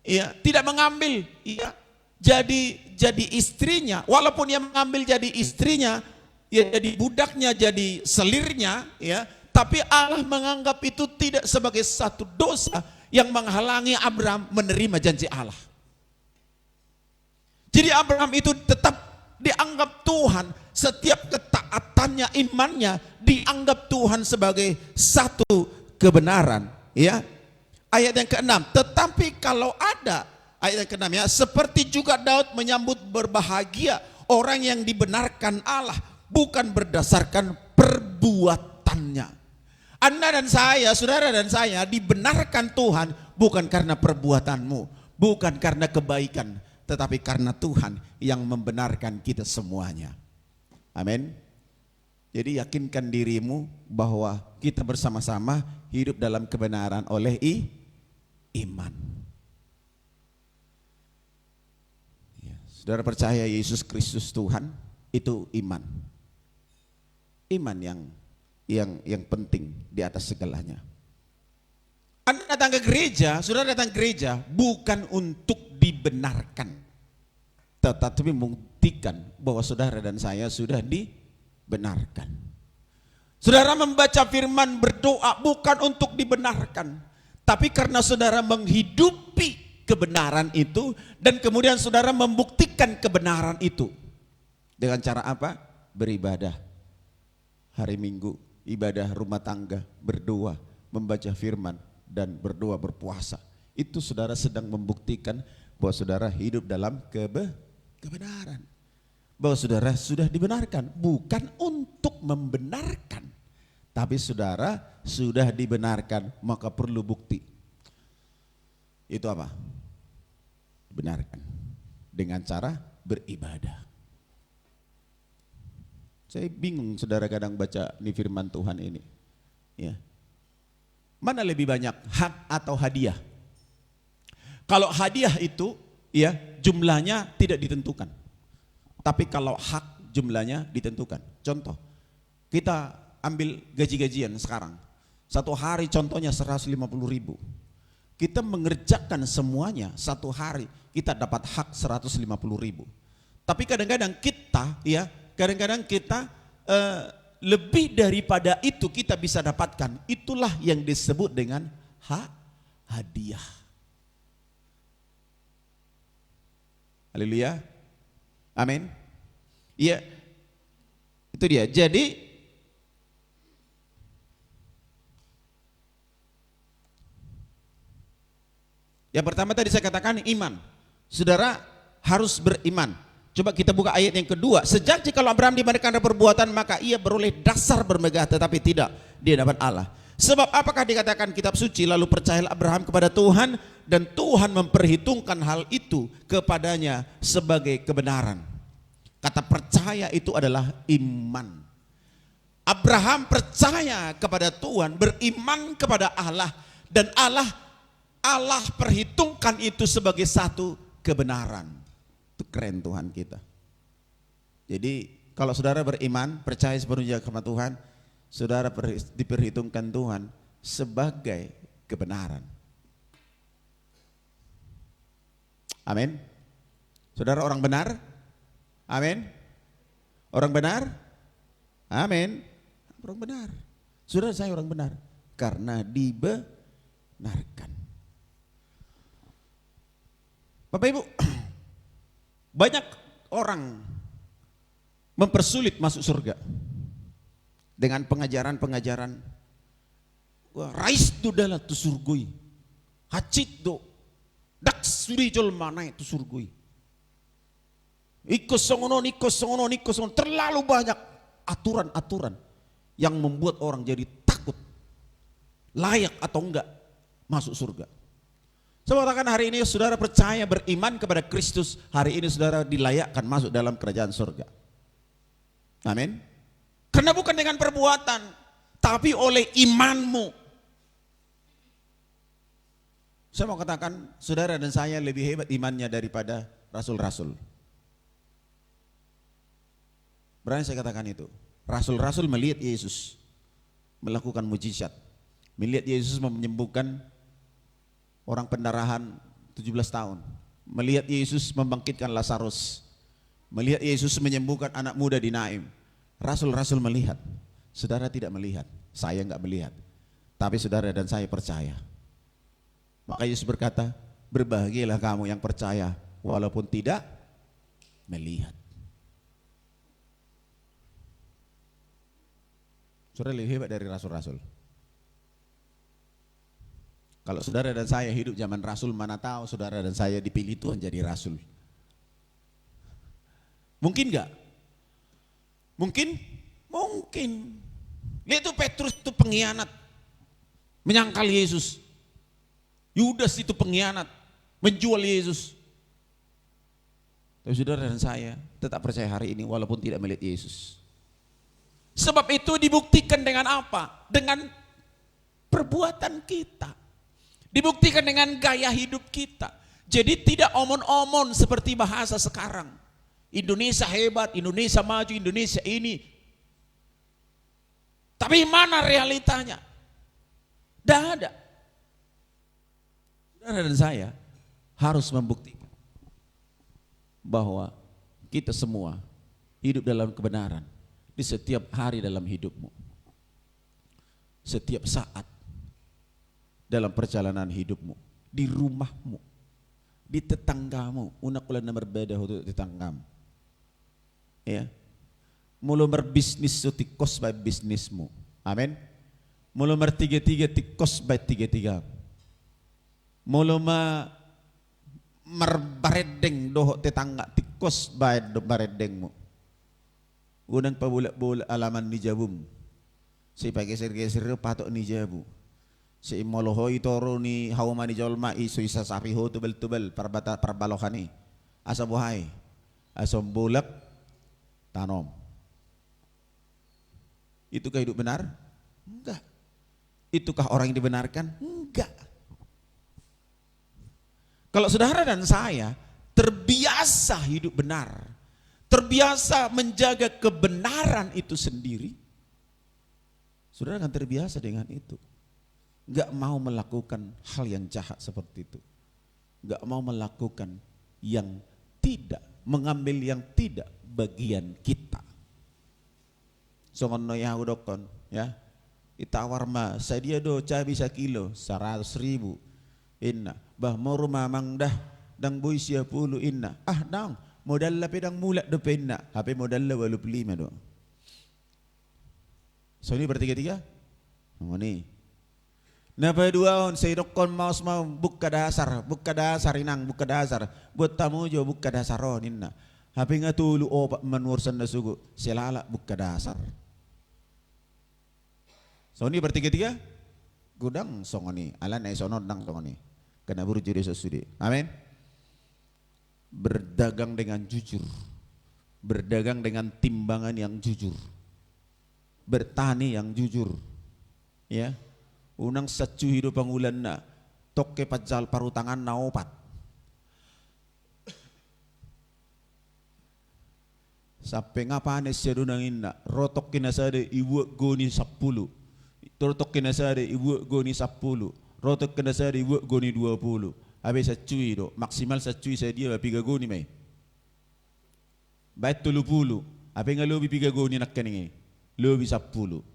Ya, tidak mengambil ya jadi istrinya, walaupun yang mengambil jadi istrinya, ya jadi budaknya, jadi selirnya, ya, tapi Allah menganggap itu tidak sebagai satu dosa yang menghalangi Abraham menerima janji Allah. Jadi Abraham itu tetap dianggap Tuhan, setiap ketaatannya, imannya dianggap Tuhan sebagai satu kebenaran, ya. Ayat yang ke-6, tetapi kalau ada, ayat yang ke-6 ya, seperti juga Daud menyambut berbahagia orang yang dibenarkan Allah, bukan berdasarkan perbuatannya. Anda dan saya, saudara dan saya dibenarkan Tuhan bukan karena perbuatanmu, bukan karena kebaikan, tetapi karena Tuhan yang membenarkan kita semuanya. Amin. Jadi yakinkan dirimu bahwa kita bersama-sama hidup dalam kebenaran oleh iman. Ya, saudara percaya Yesus Kristus Tuhan, itu iman. Iman yang penting di atas segalanya. Anda datang ke gereja, saudara datang ke gereja bukan untuk dibenarkan, tetapi membuktikan bahwa saudara dan saya sudah dibenarkan. Saudara membaca firman, berdoa bukan untuk dibenarkan, tapi karena saudara menghidupi kebenaran itu dan kemudian saudara membuktikan kebenaran itu. Dengan cara apa? Beribadah. Hari Minggu, ibadah rumah tangga, berdoa, membaca firman dan berdoa berpuasa. Itu saudara sedang membuktikan bahwa saudara hidup dalam kebenaran. Bahwa saudara sudah dibenarkan, bukan untuk membenarkan, tapi saudara sudah dibenarkan, maka perlu bukti. Itu apa? Benarkan dengan cara beribadah. Saya bingung saudara kadang baca di firman Tuhan ini. Ya. Mana lebih banyak, hak atau hadiah? Kalau hadiah itu ya jumlahnya tidak ditentukan. Tapi kalau hak jumlahnya ditentukan. Contoh, kita ambil gaji-gajian sekarang. Satu hari contohnya 150.000. Kita mengerjakan semuanya satu hari, kita dapat hak 150.000. Tapi kadang-kadang kita lebih daripada itu kita bisa dapatkan. Itulah yang disebut dengan hadiah. Haleluya. Amin. Iya. Itu dia. Jadi yang pertama tadi saya katakan iman. Saudara harus beriman. Coba kita buka ayat yang kedua. Sejak jikalau Abraham dibenarkan perbuatan, maka ia beroleh dasar bermegah, tetapi tidak di hadapan Allah. Sebab apakah dikatakan kitab suci, lalu percayalah Abraham kepada Tuhan, dan Tuhan memperhitungkan hal itu kepadanya sebagai kebenaran. Kata percaya itu adalah iman. Abraham percaya kepada Tuhan, beriman kepada Allah, dan Allah perhitungkan itu sebagai satu kebenaran. Itu keren Tuhan kita. Jadi kalau saudara beriman, percaya sepenuhnya kepada Tuhan, saudara diperhitungkan Tuhan sebagai kebenaran. Amin. Saudara orang benar? Amin. Orang benar? Amin. Orang benar. Saudara saya orang benar karena dibenarkan. Bapak Ibu, banyak orang mempersulit masuk surga dengan pengajaran-pengajaran. Wah, rais tu dalam tu surgui, hacit do, dak suri jol mana itu surgui. Ikut songono, terlalu banyak aturan-aturan yang membuat orang jadi takut, layak atau enggak masuk surga. Saya katakan hari ini saudara percaya beriman kepada Kristus, hari ini saudara dilayakkan masuk dalam kerajaan surga. Amin. Karena bukan dengan perbuatan, tapi oleh imanmu. Saya mau katakan, saudara dan saya lebih hebat imannya daripada rasul-rasul. Berani saya katakan itu. Rasul-rasul melihat Yesus melakukan mujizat. Melihat Yesus menyembuhkan orang pendarahan 17 tahun. Melihat Yesus membangkitkan Lazarus. Melihat Yesus menyembuhkan anak muda di Naim. Rasul-rasul melihat. Saudara tidak melihat. Saya enggak melihat. Tapi saudara dan saya percaya. Maka Yesus berkata, berbahagialah kamu yang percaya walaupun tidak melihat. Saudara lebih hebat dari rasul-rasul. Kalau saudara dan saya hidup zaman rasul, mana tahu saudara dan saya dipilih Tuhan jadi rasul. Mungkin enggak? Mungkin? Mungkin. Lihat itu Petrus itu pengkhianat. Menyangkal Yesus. Yudas itu pengkhianat. Menjual Yesus. Tapi saudara dan saya tetap percaya hari ini walaupun tidak melihat Yesus. Sebab itu dibuktikan dengan apa? Dengan perbuatan kita. Dibuktikan dengan gaya hidup kita. Jadi tidak omon-omon seperti bahasa sekarang. Indonesia hebat, Indonesia maju, Indonesia ini. Tapi mana realitanya? Tidak ada. Saudara dan saya harus membuktikan bahwa kita semua hidup dalam kebenaran di setiap hari dalam hidupmu. Setiap saat dalam perjalanan hidupmu, di rumahmu, di tetanggamu, unak ulan na berbeda untuk tetanggam. Ya. Mulu berbisnis su tikos by bisnismu. Amin. Mulu bertiga-tiga tikos by tiga-tiga. Mulu merbaredeng doho tetangga tikos by baredengmu. Unang pabulak-bulak alaman ni jabum. Si pageser-geser patok ni jabu. Si molohoy toro ni hauma ni jolma isu isa sapi ho tubel-tubel perbalokani. Asa buhay. Asom bulak tanom. Itukah hidup benar? Enggak. Itukah orang yang dibenarkan? Enggak. Kalau saudara dan saya terbiasa hidup benar, terbiasa menjaga kebenaran itu sendiri, saudara akan terbiasa dengan itu. Enggak mau melakukan hal yang jahat seperti itu. Enggak mau melakukan yang tidak, mengambil yang tidak bagian kita. Songon no ya udokon, ya. Itawar ma, saya dia do cabai 1 kilo 100.000. Inna, bah mau rumah mang dah dang boy 10 inna. Ah dang, modal la pedang mulat do penna, HP modal la 85 do. So ini bertiga-tiga? Oh ni. Napa dua on saya dokon maus mau buka dasar inang buka dasar. Buat tamu jo buka dasar on inna. HP ngatulu opak menursan da sugu, selala buka dasar. So ini bertiga-tiga? Gudang songoni, ala na isonod nang songoni. Kena buru judi sesudi. Amin. Berdagang dengan jujur. Berdagang dengan timbangan yang jujur. Bertani yang jujur. Ya. Unang sacu hidup pangulan na toke pajal parutangan na opat. Sampai ngapane siya doon ang ina, rotok kinasade ibu goni 10. Rotok kinasade ibu goni 10. Rotok kinasade ibu goni 20. Habis sa cuy do, maksimal sa cuy sa dia piga goni may. Bait 30. Habis nga lobi piga goni nakkaningi. Lobi 10.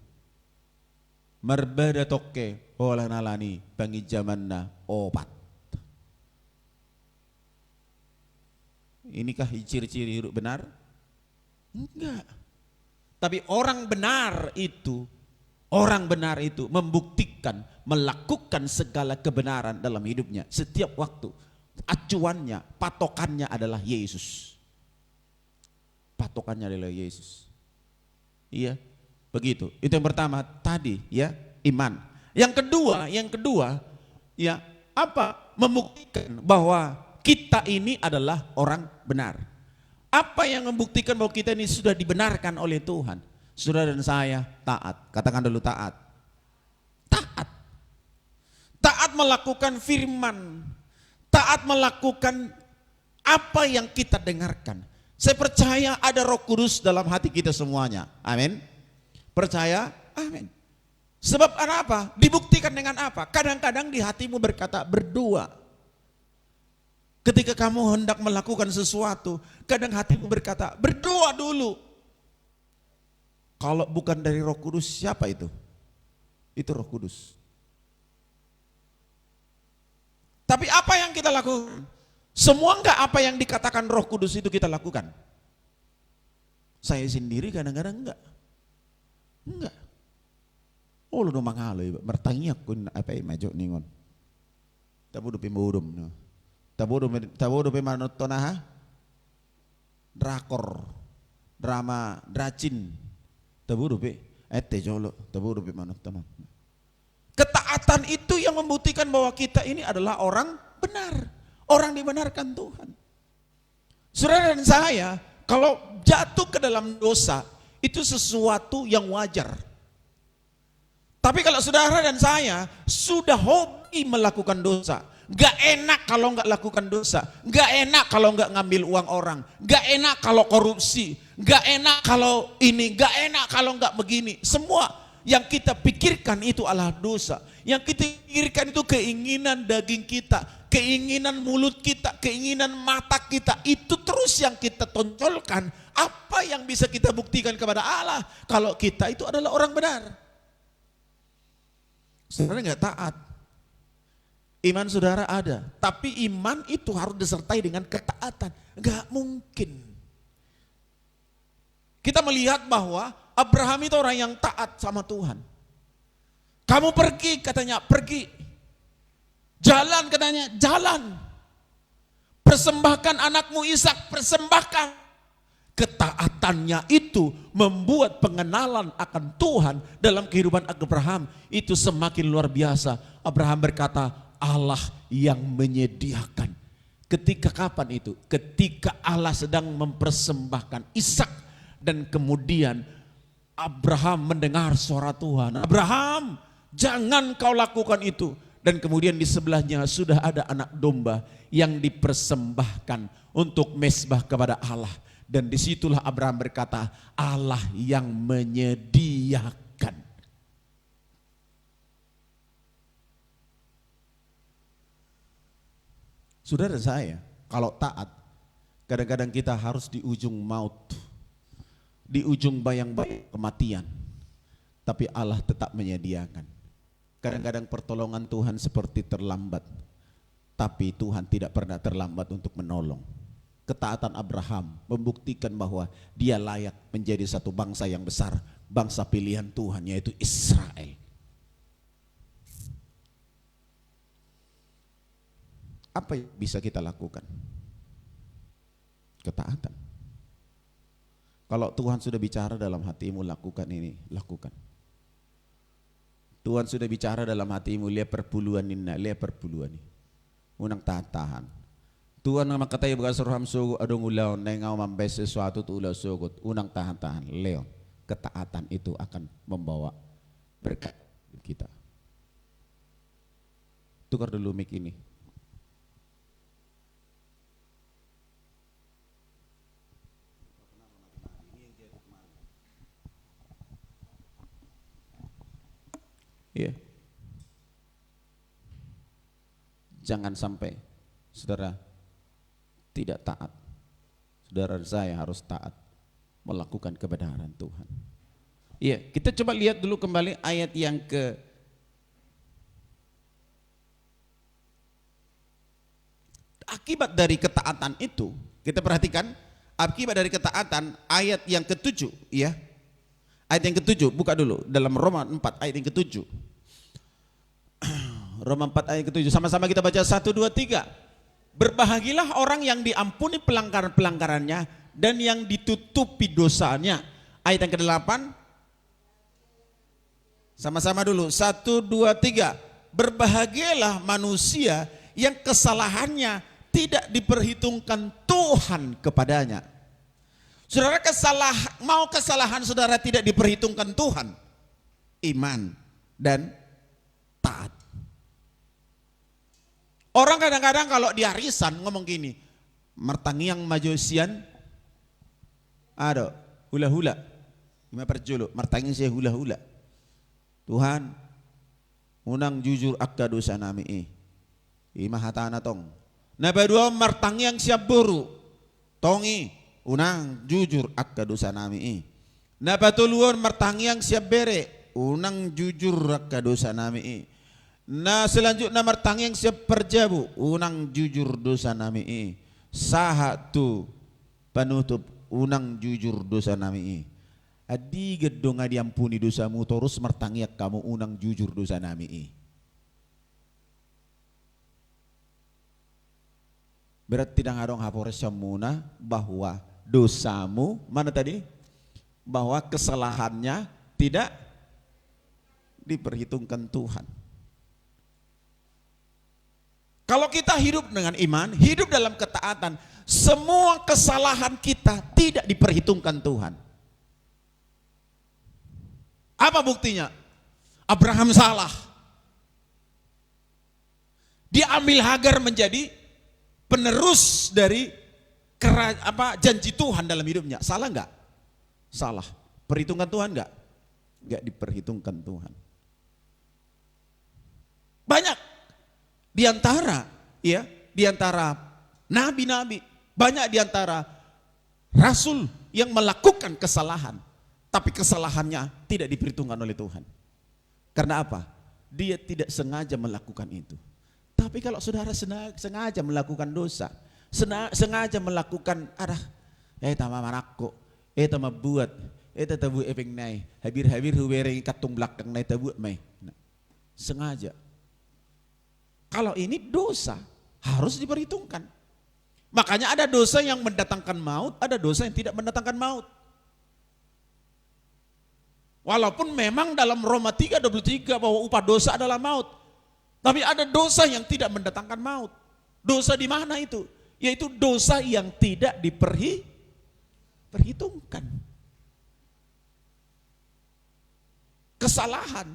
Marbada toke olah nalani pangijaman na opat. Inikah ciri-ciri hidup benar? Enggak. Tapi orang benar itu membuktikan, melakukan segala kebenaran dalam hidupnya setiap waktu. Acuannya, patokannya adalah Yesus. Patokannya adalah Yesus. Iya, begitu. Itu yang pertama tadi, ya, iman. Yang kedua, ya, apa? Membuktikan bahwa kita ini adalah orang benar. Apa yang membuktikan bahwa kita ini sudah dibenarkan oleh Tuhan? Saudara dan saya taat. Katakan dulu taat. Taat. Taat melakukan firman. Taat melakukan apa yang kita dengarkan. Saya percaya ada Roh Kudus dalam hati kita semuanya. Amin. Percaya? Amin. Sebab apa? Dibuktikan dengan apa? Kadang-kadang di hatimu berkata berdoa. Ketika kamu hendak melakukan sesuatu, kadang hatimu berkata berdoa dulu. Kalau bukan dari Roh Kudus, siapa itu? Itu Roh Kudus. Tapi apa yang kita lakukan? Semua enggak apa yang dikatakan Roh Kudus itu kita lakukan? Saya sendiri kadang-kadang enggak. Enggak. Oh lu domang halo, bertanya kun apa yang maju ningon. Tabu dupi murum no. Tabu dupi manotonaha. Drakor, drama, dracin. Tabu dupi jolo, tabu dupi manotonaha. Ketaatan itu yang membuktikan bahwa kita ini adalah orang benar. Orang dibenarkan Tuhan. Saudara dan saya, kalau jatuh ke dalam dosa, itu sesuatu yang wajar. Tapi kalau saudara dan saya sudah hobi melakukan dosa, gak enak kalau gak lakukan dosa, gak enak kalau gak ngambil uang orang, gak enak kalau korupsi, gak enak kalau ini, gak enak kalau gak begini. Semua yang kita pikirkan itu adalah dosa. Yang kita pikirkan itu keinginan daging kita, keinginan mulut kita, keinginan mata kita. Itu terus yang kita tonjolkan. Apa yang bisa kita buktikan kepada Allah kalau kita itu adalah orang benar? Saudara nggak taat. Iman saudara ada, tapi iman itu harus disertai dengan ketaatan. Nggak mungkin. Kita melihat bahwa Abraham itu orang yang taat sama Tuhan. Kamu pergi, katanya pergi. Jalan, katanya jalan. Persembahkan anakmu Ishak, persembahkan. Ketaatannya itu membuat pengenalan akan Tuhan dalam kehidupan Abraham itu semakin luar biasa. Abraham berkata, Allah yang menyediakan. Ketika kapan itu? Ketika Allah sedang mempersembahkan Ishak, dan kemudian Abraham mendengar suara Tuhan. Abraham, jangan kau lakukan itu. Dan kemudian di sebelahnya sudah ada anak domba yang dipersembahkan untuk mezbah kepada Allah. Dan disitulah Abraham berkata, Allah yang menyediakan. Saudara saya, kalau taat, kadang-kadang kita harus di ujung maut, di ujung bayang-bayang kematian, tapi Allah tetap menyediakan. Kadang-kadang pertolongan Tuhan seperti terlambat, tapi Tuhan tidak pernah terlambat untuk menolong. Ketaatan Abraham membuktikan bahwa dia layak menjadi satu bangsa yang besar, bangsa pilihan Tuhan, yaitu Israel. Apa yang bisa kita lakukan? Ketaatan. Kalau Tuhan sudah bicara dalam hatimu, lakukan ini, lakukan. Tuhan sudah bicara dalam hatimu, lihat perpuluhan ini, lihat perpuluhan ini. Unang tahan. Tuhan nama katanya bukan surham sugu adong ulaw nengau mambes sesuatu tu ulaw sugut. Unang tahan, Leon. Ketaatan itu akan membawa berkat kita. Tukar dulu mic ini. Iya. Jangan sampai saudara tidak taat. Saudara saya harus taat melakukan kebenaran Tuhan. Iya, kita coba lihat dulu kembali ayat yang ke akibat dari ketaatan itu. Kita perhatikan akibat dari ketaatan ayat yang ke-7 ya. Ayat yang ke-7, buka dulu dalam Roma 4 ayat yang ke-7. Roma 4 ayat ke-7, sama-sama kita baca 1, 2, 3. Berbahagialah orang yang diampuni pelanggaran-pelanggarannya dan yang ditutupi dosanya. Ayat yang ke-8. Sama-sama dulu, 1, 2, 3. Berbahagialah manusia yang kesalahannya tidak diperhitungkan Tuhan kepadanya. Saudara, mau kesalahan saudara tidak diperhitungkan Tuhan, iman dan taat. Orang kadang-kadang kalau di arisan ngomong gini, martangiang majusian, ada hula-hula, lima perjulu, martangiang saya hula-hula. Tuhan, unang jujur akka dosa nami imahatana tong. Napa dua martangiang siap buru, tongi, unang jujur akka dosa nami Napa tuluan martangiang siap bere, unang jujur akka dosa nami Nah selanjutnya martangiang siap perjabu, unang jujur dosa nami Saha tu penutup, unang jujur dosa nami Adi gedong adi ampuni dosamu terus martangiak kamu unang jujur dosa nami Berarti tidak ngadong hapores samuna bahwa dosamu mana tadi? Bahwa kesalahannya tidak diperhitungkan Tuhan. Kalau kita hidup dengan iman, hidup dalam ketaatan, semua kesalahan kita tidak diperhitungkan Tuhan. Apa buktinya? Abraham salah. Dia ambil Hagar menjadi penerus dari janji Tuhan dalam hidupnya. Salah enggak? Salah. Perhitungkan Tuhan enggak? Enggak diperhitungkan Tuhan. Banyak di antara nabi-nabi, banyak di antara rasul yang melakukan kesalahan. Tapi kesalahannya tidak diperhitungkan oleh Tuhan. Karena apa? Dia tidak sengaja melakukan itu. Tapi kalau saudara sengaja melakukan dosa, sengaja melakukan tama manako, tama buat, tabu epeng nai, habir huwere katung belakang nai tabu mai. Sengaja. Kalau ini dosa harus diperhitungkan. Makanya ada dosa yang mendatangkan maut, ada dosa yang tidak mendatangkan maut. Walaupun memang dalam Roma 3:23 bahwa upah dosa adalah maut. Tapi ada dosa yang tidak mendatangkan maut. Dosa di mana itu? Yaitu dosa yang tidak diperhitungkan. Kesalahan.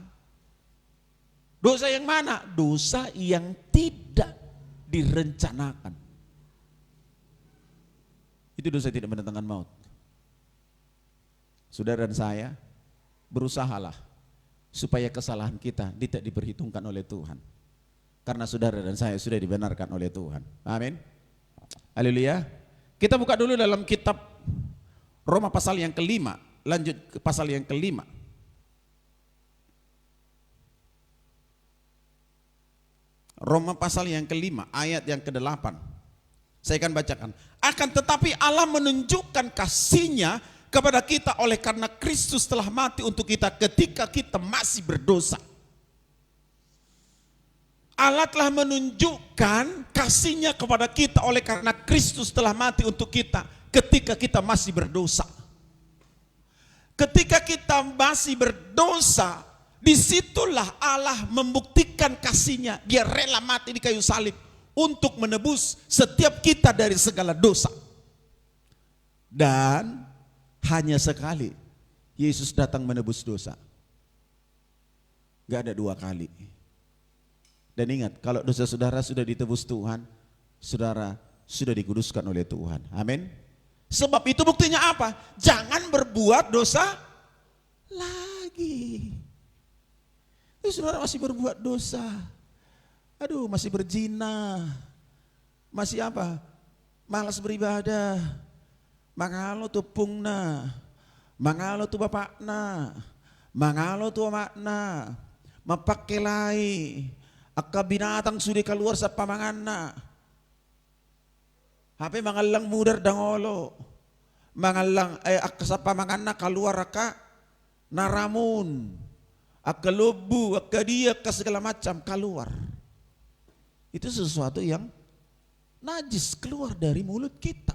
Dosa yang mana? Dosa yang tidak direncanakan. Itu dosa yang tidak mendatangkan maut. Saudara dan saya, berusahalah supaya kesalahan kita tidak diperhitungkan oleh Tuhan. Karena saudara dan saya sudah dibenarkan oleh Tuhan. Amin. Haleluya. Kita buka dulu dalam kitab Roma pasal yang kelima. Lanjut ke pasal yang kelima. Roma pasal yang kelima ayat yang ke-8. Saya akan bacakan. Akan tetapi Allah menunjukkan kasih-Nya kepada kita oleh karena Kristus telah mati untuk kita ketika kita masih berdosa. Allah telah menunjukkan kasih-Nya kepada kita oleh karena Kristus telah mati untuk kita ketika kita masih berdosa. Ketika kita masih berdosa, disitulah Allah membuktikan kasih-Nya. Dia rela mati di kayu salib untuk menebus setiap kita dari segala dosa. Dan hanya sekali Yesus datang menebus dosa. Gak ada dua kali. Dan ingat, kalau dosa saudara sudah ditebus Tuhan, saudara sudah dikuduskan oleh Tuhan. Amin. Sebab itu buktinya apa? Jangan berbuat dosa lagi. Saudara masih berbuat dosa. Aduh, masih berzina. Masih apa? Malas beribadah. Mangalo tu pungna, mangalo tu bapakna, mangalo tu amakna, mapakelai, akka binatang sudah keluar sa pamanganna. Hape mangalang mudar dangolo, mangalang akka sa pamanganna keluar akka naramun, akka lobu, akka dia, akka segala macam keluar. Itu sesuatu yang najis keluar dari mulut kita.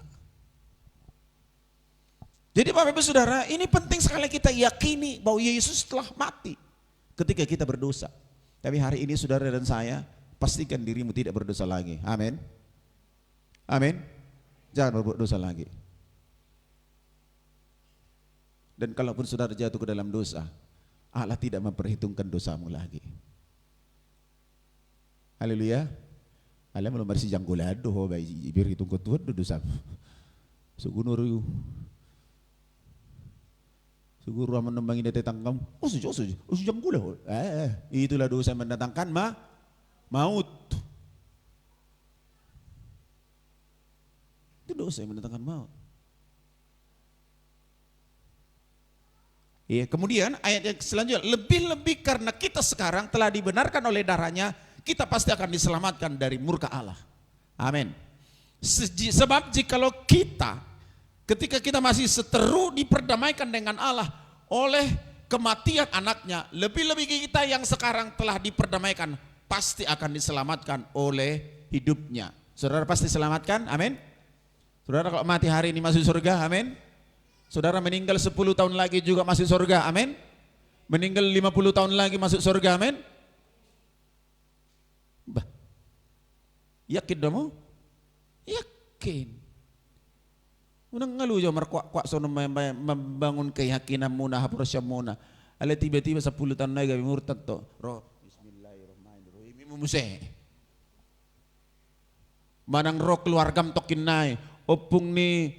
Jadi Bapak Ibu Saudara, ini penting sekali kita yakini bahwa Yesus telah mati ketika kita berdosa. Tapi hari ini saudara dan saya, pastikan dirimu tidak berdosa lagi. Amin. Amin. Jangan berbuat dosa lagi. Dan kalaupun saudara jatuh ke dalam dosa, Allah tidak memperhitungkan dosamu lagi. Haleluya. Allah belum bersih janggolado ho bai berhitung ko tuad do dosa. Siguro yu. Siguro aman nembangin dete tangkam. Suju janggula. Itulah dosa yang mendatangkan maut. Itu dosa yang mendatangkan maut. Ya, kemudian ayat yang selanjutnya, lebih-lebih karena kita sekarang telah dibenarkan oleh darahnya, kita pasti akan diselamatkan dari murka Allah. Amin. Sebab jikalau kita, ketika kita masih seteru diperdamaikan dengan Allah oleh kematian anaknya, lebih-lebih kita yang sekarang telah diperdamaikan, pasti akan diselamatkan oleh hidupnya. Saudara pasti selamatkan, amin. Saudara kalau mati hari ini masuk surga, amin. Saudara meninggal 10 tahun lagi juga masuk surga, amin. Meninggal 50 tahun lagi masuk surga, amin. Bah, yakin dong? Yakin. Unang ngalu jo markwak-kwak sono membangun keyakinan muna haprosya muna. Ala tiba-tiba 10 tahun lagi kami murtad to. Roh bismillahirrahmanirrahim. Mumuse. Manang roh keluargam tokin nai. Opung ni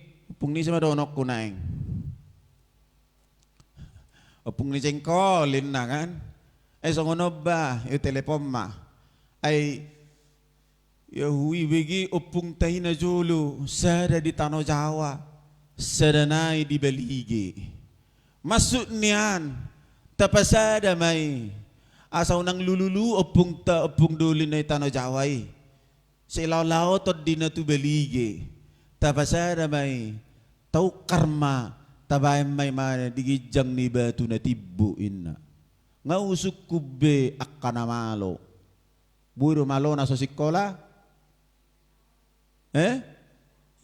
sama donok kunaing. Opung ni cengkolin na kan. Songono ba, yung telepon ma. Ay Yahui begi opung tahina jolo sada di Tanah Jawa sadanai di Balige masuk nian tapasada mai asaw nang lululu opung dulin na Tanah Jawa selaw tot di na tu Balige tapasada mai tau karma tabay mai mana digijang ni batu na tibuin na ngausuk kube akana malo buru malo na sa sikola.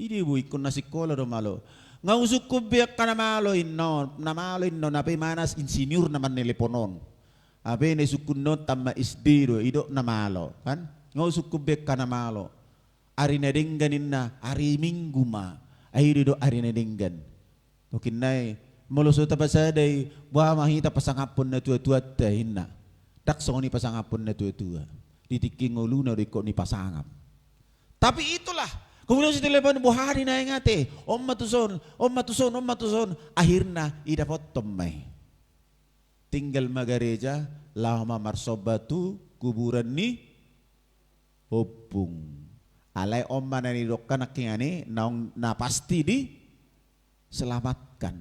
Idi bu ikon na sikola do malo. Ngausuk ko biyak ka na malo inno napi manas insinyur naman niliponon. Abe na sukuno tama isdiro ido na malo kan. Ngausuk ko biyak ka na malo. Ari na dingganin na ari minggu ma. Ay do ari na dinggan. Tokin nay malusot pa sa day buha mahita pasangapon na tuwa-tuwa tahin na. Takso ni pasangapon na tuwa-tuwa. Ditiking ulo na riko ni pasangap. Tapi itulah, kemudian si telepon buhari na yang ate, om matuson, akhirnya idapot tomai. Tinggal magareja, lama marsobatu kuburan ni opung. Alay om mana ni dokkan akingani, na pasti di selamatkan.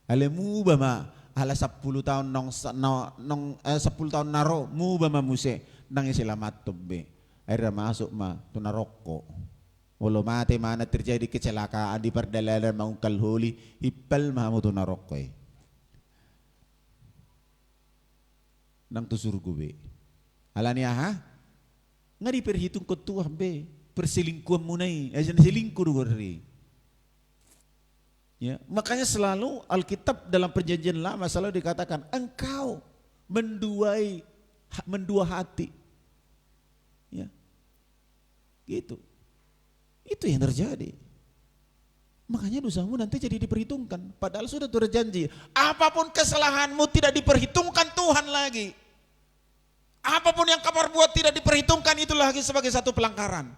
Alay mu bama, ala 10 tahun 10 tahun naro, mu bama muse nang selamat tombe. Akhirnya masuk tunaroko. Walau mati mana terjadi kecelakaan di perjalanan mengungkal huli, ipal mahamu tunaroko. Nang tusurgu be. Alania ha? Nga diperhitung ko tuah be. Perselingkuhan mo na ajan selingkuh dulu. Ya, makanya selalu Alkitab dalam perjanjian lama selalu dikatakan engkau mendua hati. Ya. Gitu. Itu yang terjadi. Makanya dosamu nanti jadi diperhitungkan. Padahal sudah terjanji. Apapun kesalahanmu tidak diperhitungkan Tuhan lagi. Apapun yang kamu buat tidak diperhitungkan itu lagi sebagai satu pelanggaran.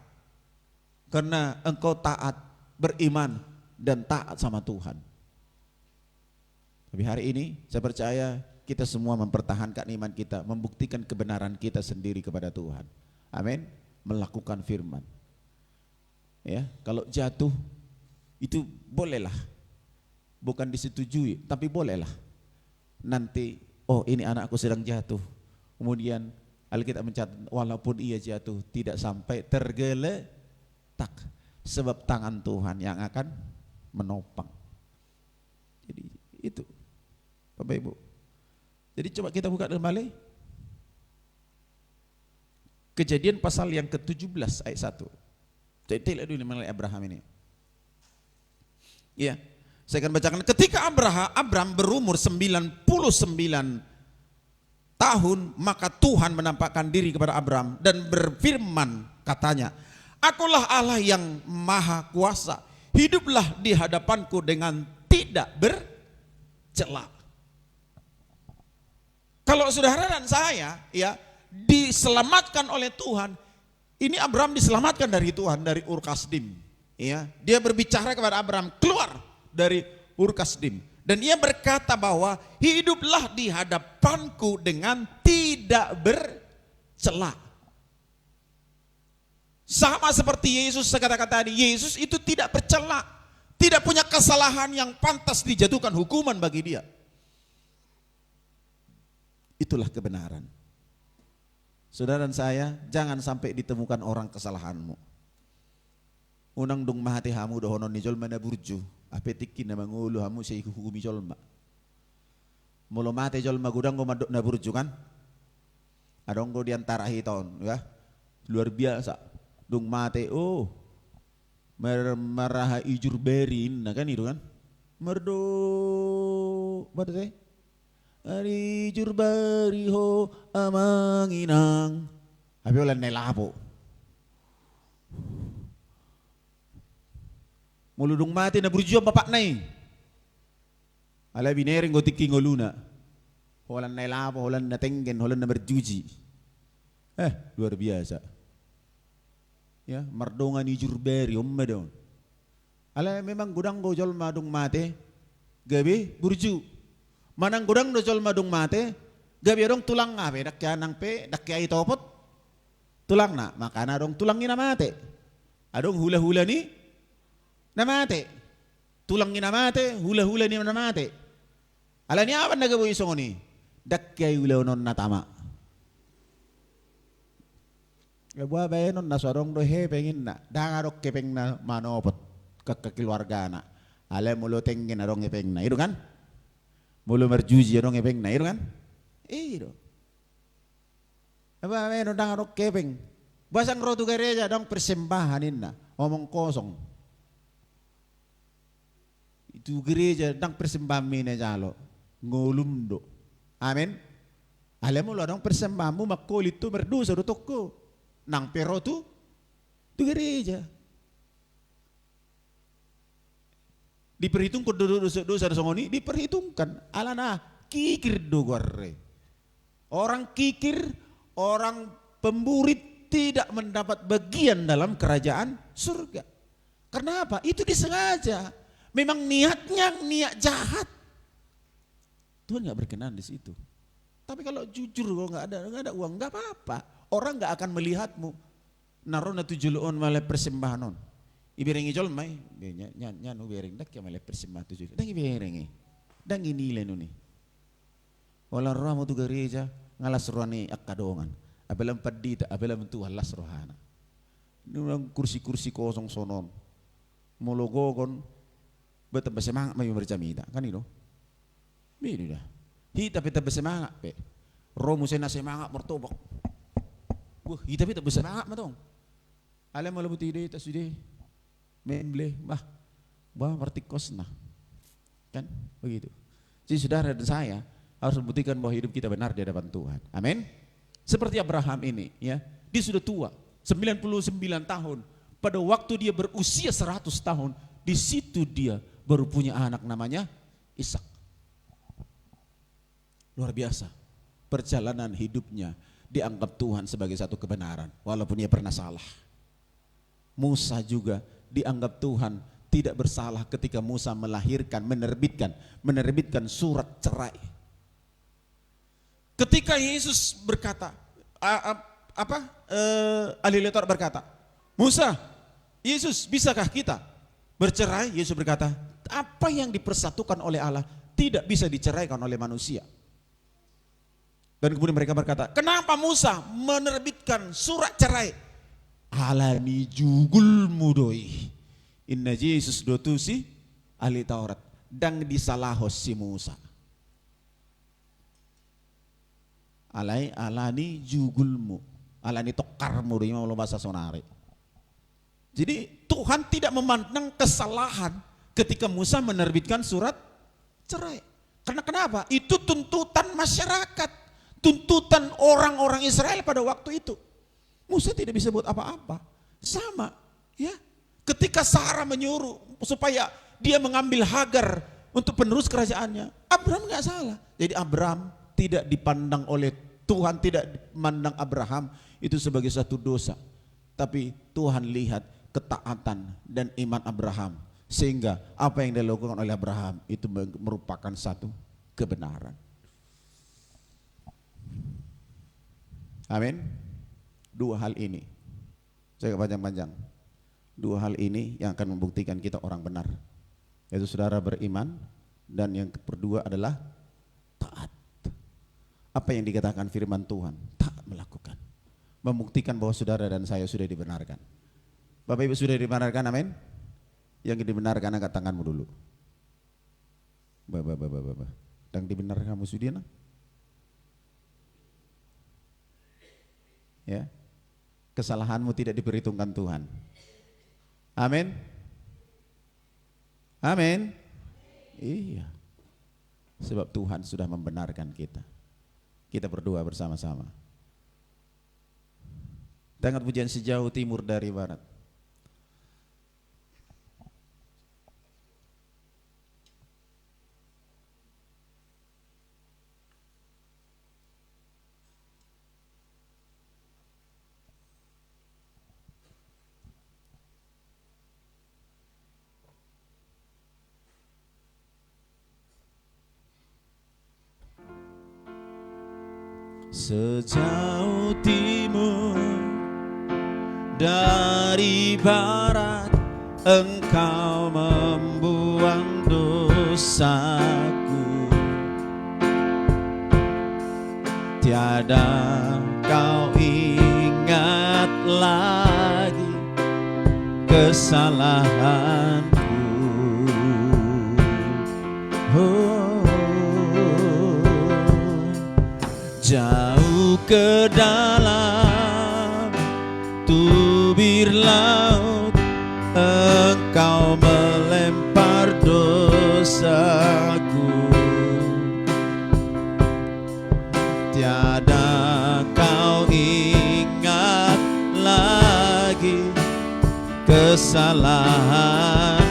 Karena engkau taat, beriman, dan taat sama Tuhan. Tapi hari ini saya percaya kita semua mempertahankan iman kita. Membuktikan kebenaran kita sendiri kepada Tuhan. Amin. Melakukan firman. Ya, kalau jatuh itu bolehlah. Bukan disetujui, tapi bolehlah. Nanti, oh ini anakku sedang jatuh. Kemudian Alkitab mencatat walaupun ia jatuh tidak sampai tergeletak, sebab tangan Tuhan yang akan menopang. Jadi itu Bapak Ibu. Jadi coba kita buka kembali Kejadian pasal yang ke-17 ayat 1. Jadi lihat dulu mengenai Abraham ini. Ya, saya akan bacakan. Ketika Abraham berumur 99 tahun, maka Tuhan menampakkan diri kepada Abraham dan berfirman katanya, Akulah Allah yang maha kuasa, hiduplah di hadapanku dengan tidak bercela. Kalau saudara dan saya ya diselamatkan oleh Tuhan, ini Abraham diselamatkan dari Tuhan, dari Ur Kasdim. Ya, dia berbicara kepada Abraham, keluar dari Ur Kasdim. Dan ia berkata bahwa hiduplah di hadapanku dengan tidak bercela. Sama seperti Yesus, saya katakan tadi, Yesus itu tidak bercela, tidak punya kesalahan yang pantas dijatuhkan hukuman bagi dia. Itulah kebenaran. Saudara dan saya, jangan sampai ditemukan orang kesalahanmu. Unang dung mahati hamu dohonon ni jolma na burju, apetikin na mangulu hamu sa hukumi jolma. Mulo mati jolma gudang go madok na burju kan? Adong go diantara hiton, ya. Luar biasa. Dung mati, oh. Maraha ijur berin, nah kan itu kan? Merdo, apa teh? Ari ijur beri ho amanginang. Abi ulan nelapo. Muludung mati na burjo bapak nai. Ala binering gotik ngoluna. Holan nelapo, holan na tenggen, holan na berjuji. Luar biasa. Ya, mardongan ijur beri ummadon. Ala memang gudang gojol madung mate gabi burju. Manang gudang gojol madung mate gabi dong tulang nga pe dakya nang pe dakya itopot tulang na makana dong tulangin na mate. Adong hula-hula ni na mate. Tulangin na mate, hula-hula ni na mate. Ala ni awan nagabu isong ni dakya hula non na tama. Gabwa ba nun na sorong dohe pengin na dangarok kepeng na manopot kekeluarga na ale mulo tengen arong epeng na itu kan mulo merjuji arong epeng na itu kan itu apa ba nun dangarok kepeng basang rotu gereja dong persembahanin na omong kosong itu gereja dang persembahan mine jalo ngolumdo amin ale mulo dong persembahanmu makulit tu berdosa rutokku nang pero tu gereja. Diperhitung dosa songoni diperhitungkan. Alana kikir dogore. Orang kikir, orang pemburit tidak mendapat bagian dalam kerajaan surga. Kenapa? Itu disengaja. Memang niatnya niat jahat. Tuhan nggak berkenan di situ. Tapi kalau jujur kalau nggak ada uang nggak apa-apa. Orang nggak akan melihatmu. Naron na tujuluon male persembahanon. Iberingi jol may nyan ubering dak ya male persembahan tujul. Dang iberingi. Dang inile nuni. Wala roh mo tu gereja ngalas rohani akadongan. Abelam padita, abelam tu halas rohana. Nung kursi-kursi kosong sonon. Mologogon betam semangat may berjamida kan itu. Bini dah. Hita peta bersemangat pe. Romo sena semangat mertobak. Wah, hita peta bersemangat matong. Alam mo labuti ide tas ide. Memble, bah vertikos nah. Kan begitu. Jadi saudara dan saya harus membuktikan bahwa hidup kita benar di hadapan Tuhan. Amin. Seperti Abraham ini ya, dia sudah tua, 99 tahun. Pada waktu dia berusia 100 tahun, di situ dia baru punya anak namanya Ishak. Luar biasa. Perjalanan hidupnya dianggap Tuhan sebagai satu kebenaran walaupun dia pernah salah. Musa juga dianggap Tuhan tidak bersalah ketika Musa menerbitkan surat cerai. Ketika Yesus berkata, Aliletor berkata, Musa, Yesus, bisakah kita bercerai? Yesus berkata, apa yang dipersatukan oleh Allah tidak bisa diceraikan oleh manusia. Dan kemudian mereka berkata, kenapa Musa menerbitkan surat cerai? Alani jugul mudoi. Inna Yesus dotusi ahli Taurat. Dan disalahos si Musa. Alani jugulmu. Alani tokarmu doi mau bahasa sonare. Jadi Tuhan tidak memandang kesalahan ketika Musa menerbitkan surat cerai. Karena kenapa? Itu tuntutan masyarakat. Tuntutan orang-orang Israel pada waktu itu. Musa tidak bisa buat apa-apa. Sama, ya. Ketika Sarah menyuruh supaya dia mengambil Hagar untuk penerus kerajaannya. Abraham nggak salah. Jadi Abraham tidak dipandang oleh Tuhan, tidak memandang Abraham itu sebagai satu dosa. Tapi Tuhan lihat ketaatan dan iman Abraham. Sehingga apa yang dilakukan oleh Abraham itu merupakan satu kebenaran. Amin. Dua hal ini, saya gak panjang-panjang. Dua hal ini yang akan membuktikan kita orang benar, yaitu saudara beriman, dan yang kedua adalah taat. Apa yang dikatakan firman Tuhan, taat melakukan, membuktikan bahwa saudara dan saya sudah dibenarkan. Bapak Ibu sudah dibenarkan, amin. Yang dibenarkan angkat tanganmu dulu. Yang dibenarkan kamu sudah. Ya, kesalahanmu tidak diperhitungkan Tuhan. Amin. Amin. Iya. Sebab Tuhan sudah membenarkan kita. Kita berdoa bersama-sama. Kita angkat pujian sejauh timur dari barat. Sejauh timur dari barat, Engkau membuang dosaku. Tiada Kau ingat lagi kesalahanku. Jauh ke dalam tubir laut, Engkau melempar dosaku. Tiada Kau ingat lagi kesalahanku.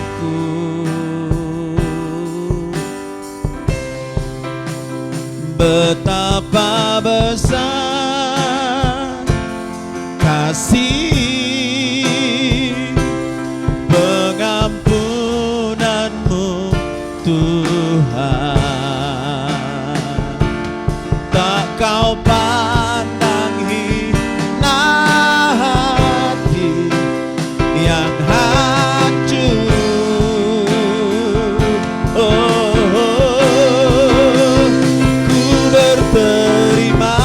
Betapa besar kasih pengampunanmu Tuhan. Tak Kau pandang hina hati yang hancur. Terima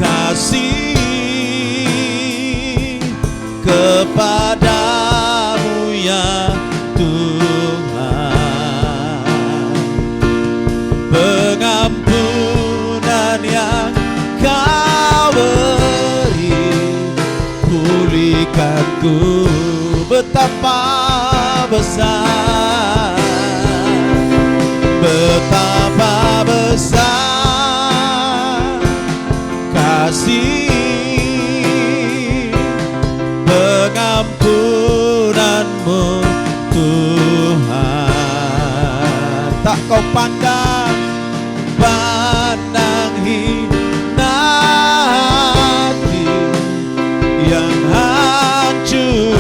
kasih kepadamu ya Tuhan. Pengampunan yang Kau beri, pulihkanku. Betapa besar, betapa besar kasih pengampunanmu Tuhan. Tak Kau pandang hina hati yang hancur.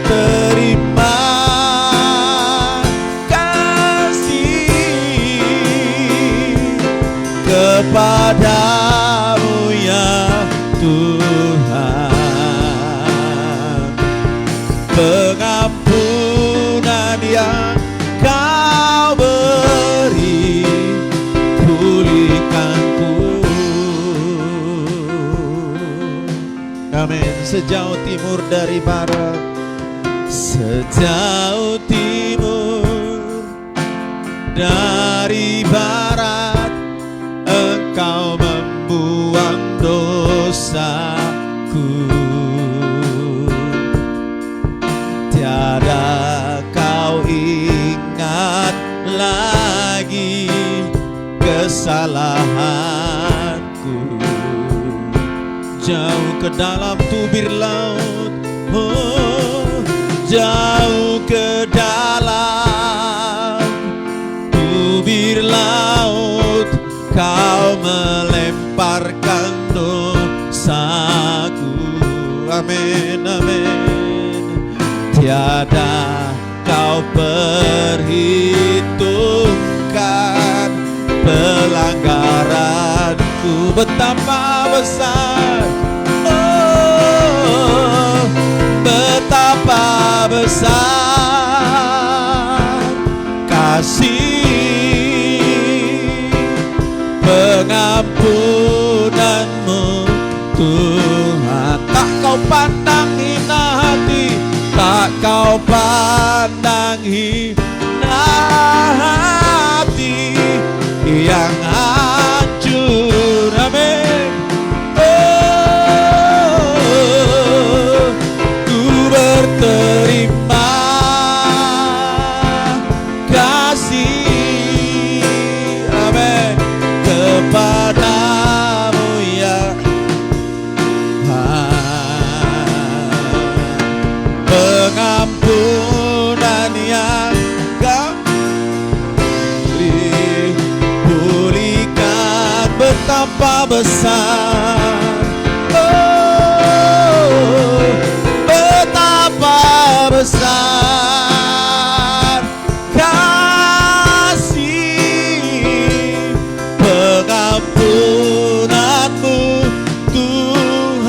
Terima kasih kepadamu ya Tuhan. Pengampunan yang Kau beri, pulihkanku. Amin. Sejauh timur dari barat, sejauh timur dari barat, Engkau membuang dosaku. Tiada Kau ingat lagi kesalahanku. Jauh ke dalam tubir laut, oh, jauh ke dalam tubir laut, kau melemparkan dosaku. Amin, amin. Tiada kau perhitungkan pelanggaranku, betapa besar, oh, betapa besar kasih pengampunanmu Tuhan. Tak kau pandang hina hati, tak kau pandang hina hati yang hancur. Amin. Oh, ku berterima kasih, amin, kepadamu ya pengampunan yang kau beri, pulihkan betapa besar, oh, betapa besar kasih pengampunanmu Tuhan.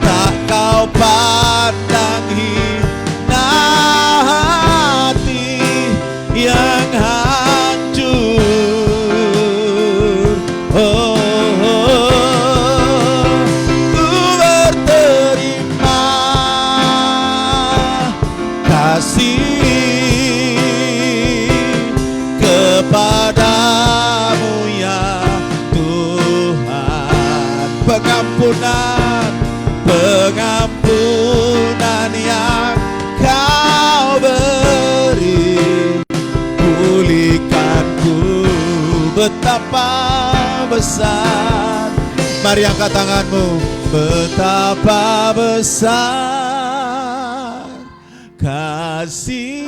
Tak kau pandang hina hati yang hancur. Oh, oh, ku berterima kasih kepadamu ya Tuhan. Pengampunan, pengampunan yang kau beri, pulihkanku betapa besar. Mari angkat tanganmu. Betapa besar kasih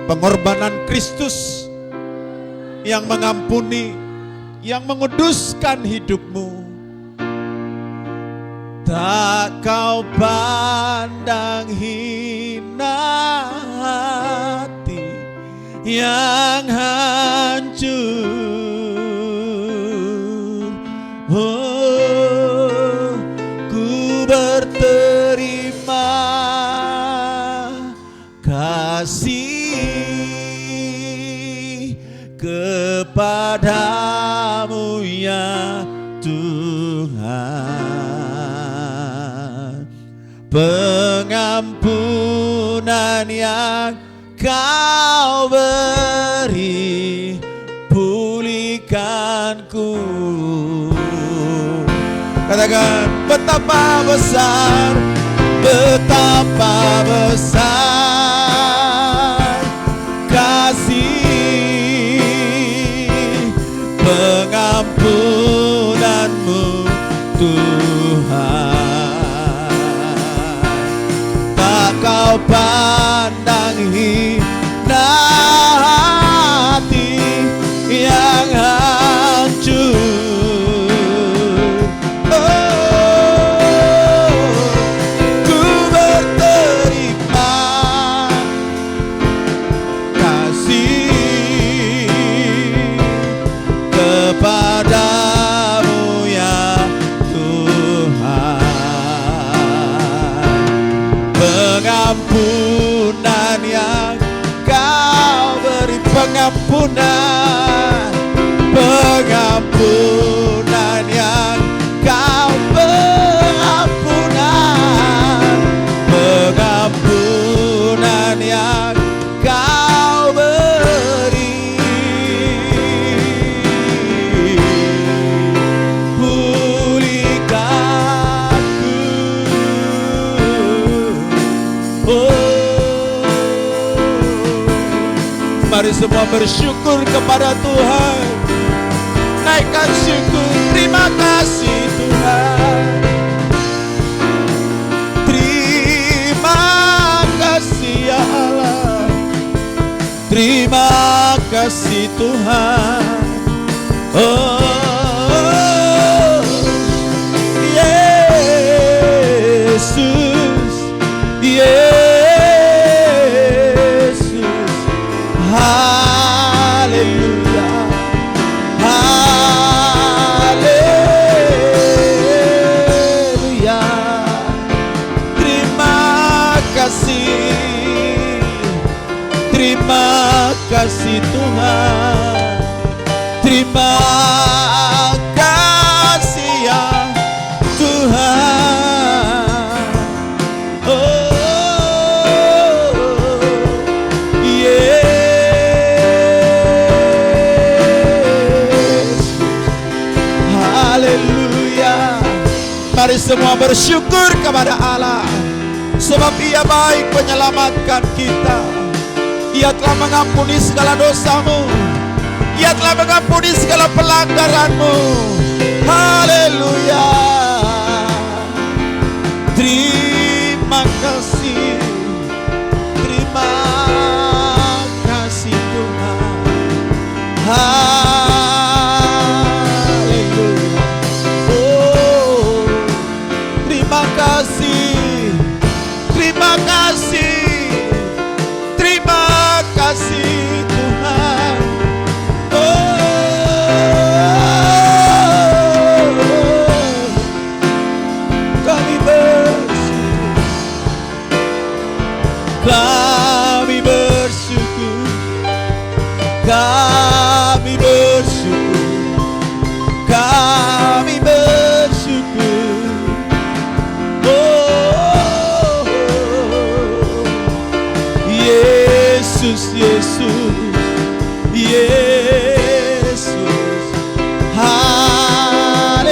pengorbanan Kristus yang mengampuni, yang menguduskan hidupmu. Tak kau pandang hina hati yang hancur. Oh, ku berterima kasih kepadamu ya Tuhan. Pengampunan yang kau beri, pulihkanku. Katakan, betapa besar, betapa besar kasih pengampunanmu Tuhan. Tak kau pandang hina hati yang hancur. Padamu ya Tuhan. Pengampunan yang kau beri, pengampunan, pengampunan yang kau pengampunan, pengampunan yang kau beri, mari semua bersyukur kepada Tuhan. Naikkan syukur, terima Terima kasih Tuhan. Terima kasih ya Allah. Terima kasih Tuhan. Oh Yesus, Yesus, haleluya, haleluya. Terima kasih Tuhan. Terima kasih ya Tuhan. Oh Yesus, haleluya. Mari semua bersyukur kepada Allah, sebab Ia baik menyelamatkan kita. Ia telah mengampuni segala dosamu. Ia telah mengampuni segala pelanggaranmu. Haleluya. Terima kasih. Terima kasih Tuhan. Haleluya. Oh, terima kasih. Terima kasih. Terima kasih Tuhan. Kami bersyukur, kami bersyukur, kami bersyukur. Oh Yesus, Yesus, Yesus, haleluya,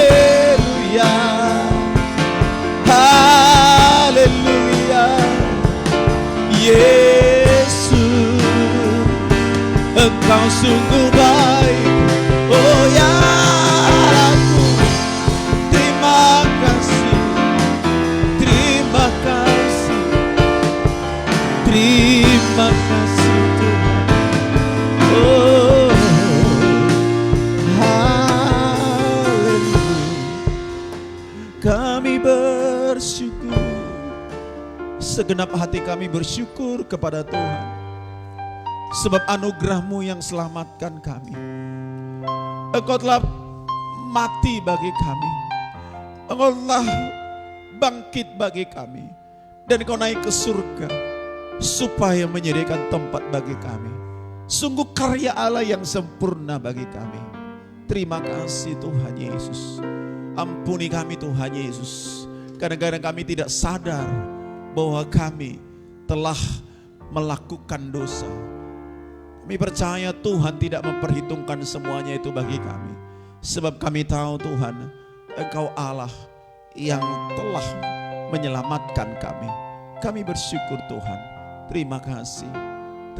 haleluya. Yesus, Engkau sungguh baik, oh ya Allahku. Terima kasih, terima kasih, terima kasih Tuhan. Oh haleluya. Kami bersyukur, segenap hati kami bersyukur kepada Tuhan, sebab anugerah-Mu yang selamatkan kami. Engkau telah mati bagi kami, Engkau telah bangkit bagi kami, dan Engkau naik ke surga supaya menyediakan tempat bagi kami. Sungguh karya Allah yang sempurna bagi kami. Terima kasih Tuhan Yesus. Ampuni kami Tuhan Yesus. Kadang-kadang kami tidak sadar bahwa kami telah melakukan dosa. Kami percaya Tuhan tidak memperhitungkan semuanya itu bagi kami. Sebab kami tahu Tuhan, Engkau Allah yang telah menyelamatkan kami. Kami bersyukur Tuhan. Terima kasih.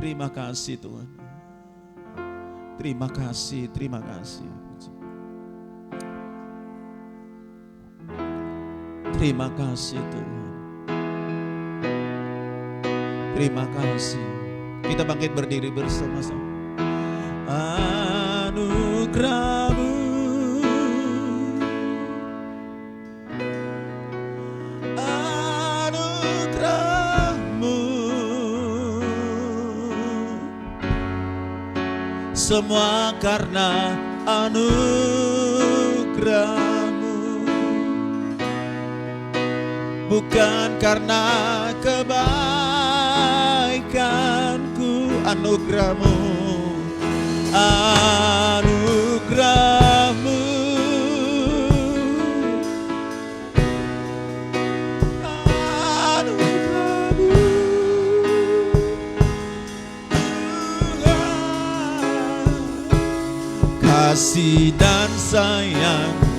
Terima kasih Tuhan. Terima kasih, terima kasih. Terima kasih Tuhan. Terima kasih. Kita bangkit berdiri bersama-sama. Anugerah-Mu, anugerah-Mu, semua karena anugerah-Mu, bukan karena kebaikanku. Anugerah-Mu, anugerah-Mu, anugerah-Mu, kasih dan sayang-Mu,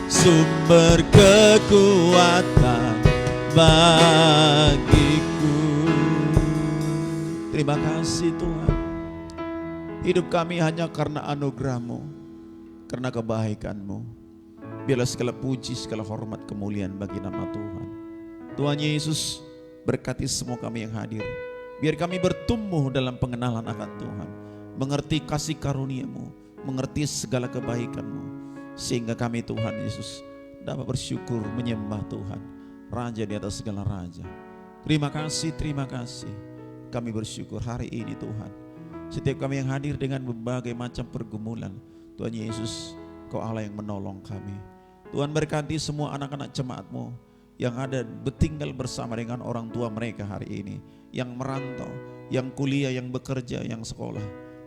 sumber kekuatan bagiku. Terima kasih Tuhan. Hidup kami hanya karena anugerah-Mu. karena kebaikan-Mu. Biarlah segala puji, segala hormat, kemuliaan bagi nama Tuhan. Tuhan Yesus, berkati semua kami yang hadir. Biar kami bertumbuh dalam pengenalan akan Tuhan, mengerti kasih karunia-Mu, mengerti segala kebaikan-Mu, sehingga kami Tuhan Yesus dapat bersyukur menyembah Tuhan, Raja di atas segala raja. Terima kasih kami bersyukur hari ini Tuhan. Setiap kami yang hadir dengan berbagai macam pergumulan, Tuhan Yesus, Kau Allah yang menolong kami. Tuhan berkati semua anak-anak jemaat-Mu yang ada bertinggal bersama dengan orang tua mereka hari ini, yang merantau, yang kuliah, yang bekerja, yang sekolah.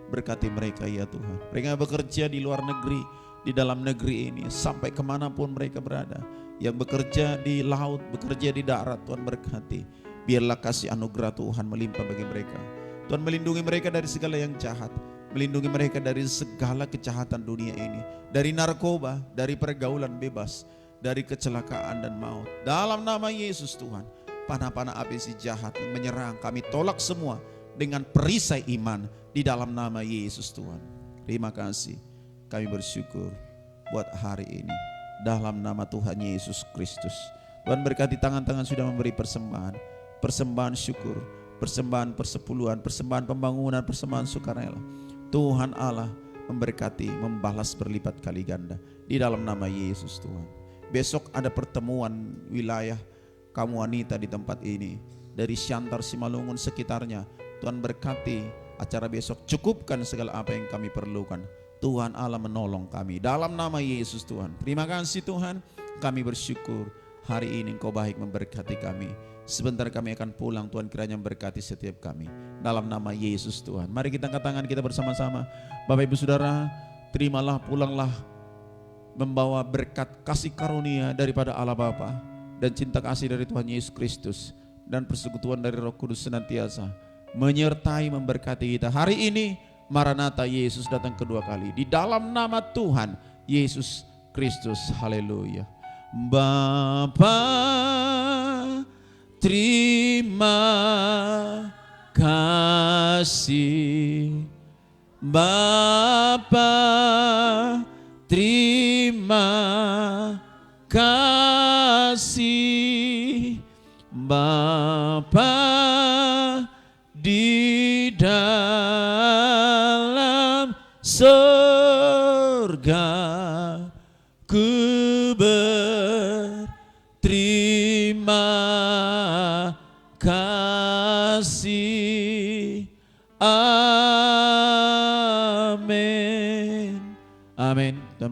Berkati mereka ya Tuhan. Mereka bekerja di luar negeri, di dalam negeri ini, sampai kemanapun mereka berada. Yang bekerja di laut, bekerja di darat, Tuhan berkati. Biarlah kasih anugerah Tuhan melimpah bagi mereka. Tuhan melindungi mereka dari segala yang jahat, melindungi mereka dari segala kejahatan dunia ini, dari narkoba, dari pergaulan bebas, dari kecelakaan dan maut. Dalam nama Yesus Tuhan, panah-panah api si jahat yang menyerang kami tolak semua dengan perisai iman di dalam nama Yesus Tuhan. Terima kasih, kami bersyukur buat hari ini dalam nama Tuhan Yesus Kristus. Tuhan berkati tangan-tangan sudah memberi persembahan, persembahan syukur, persembahan persepuluhan, persembahan pembangunan, persembahan sukarela. Tuhan Allah memberkati, membalas berlipat kali ganda di dalam nama Yesus Tuhan. Besok ada pertemuan wilayah kaum wanita di tempat ini, dari Siantar, Simalungun sekitarnya. Tuhan berkati acara besok, cukupkan segala apa yang kami perlukan. Tuhan Allah menolong kami dalam nama Yesus Tuhan. Terima kasih Tuhan, kami bersyukur hari ini Engkau baik memberkati kami. Sebentar kami akan pulang, Tuhan kiranya memberkati setiap kami dalam nama Yesus Tuhan. Mari kita angkat tangan kita bersama-sama. Bapak Ibu Saudara, terimalah, pulanglah membawa berkat kasih karunia daripada Allah Bapa dan cinta kasih dari Tuhan Yesus Kristus dan persekutuan dari Roh Kudus senantiasa menyertai memberkati kita. Hari ini Maranatha, Yesus datang kedua kali di dalam nama Tuhan Yesus Kristus. Haleluya. Bapa, terima kasih. Bapa, terima kasih. Bapa di dalam surga, ku berterima kasih. Amin. Amin. Dan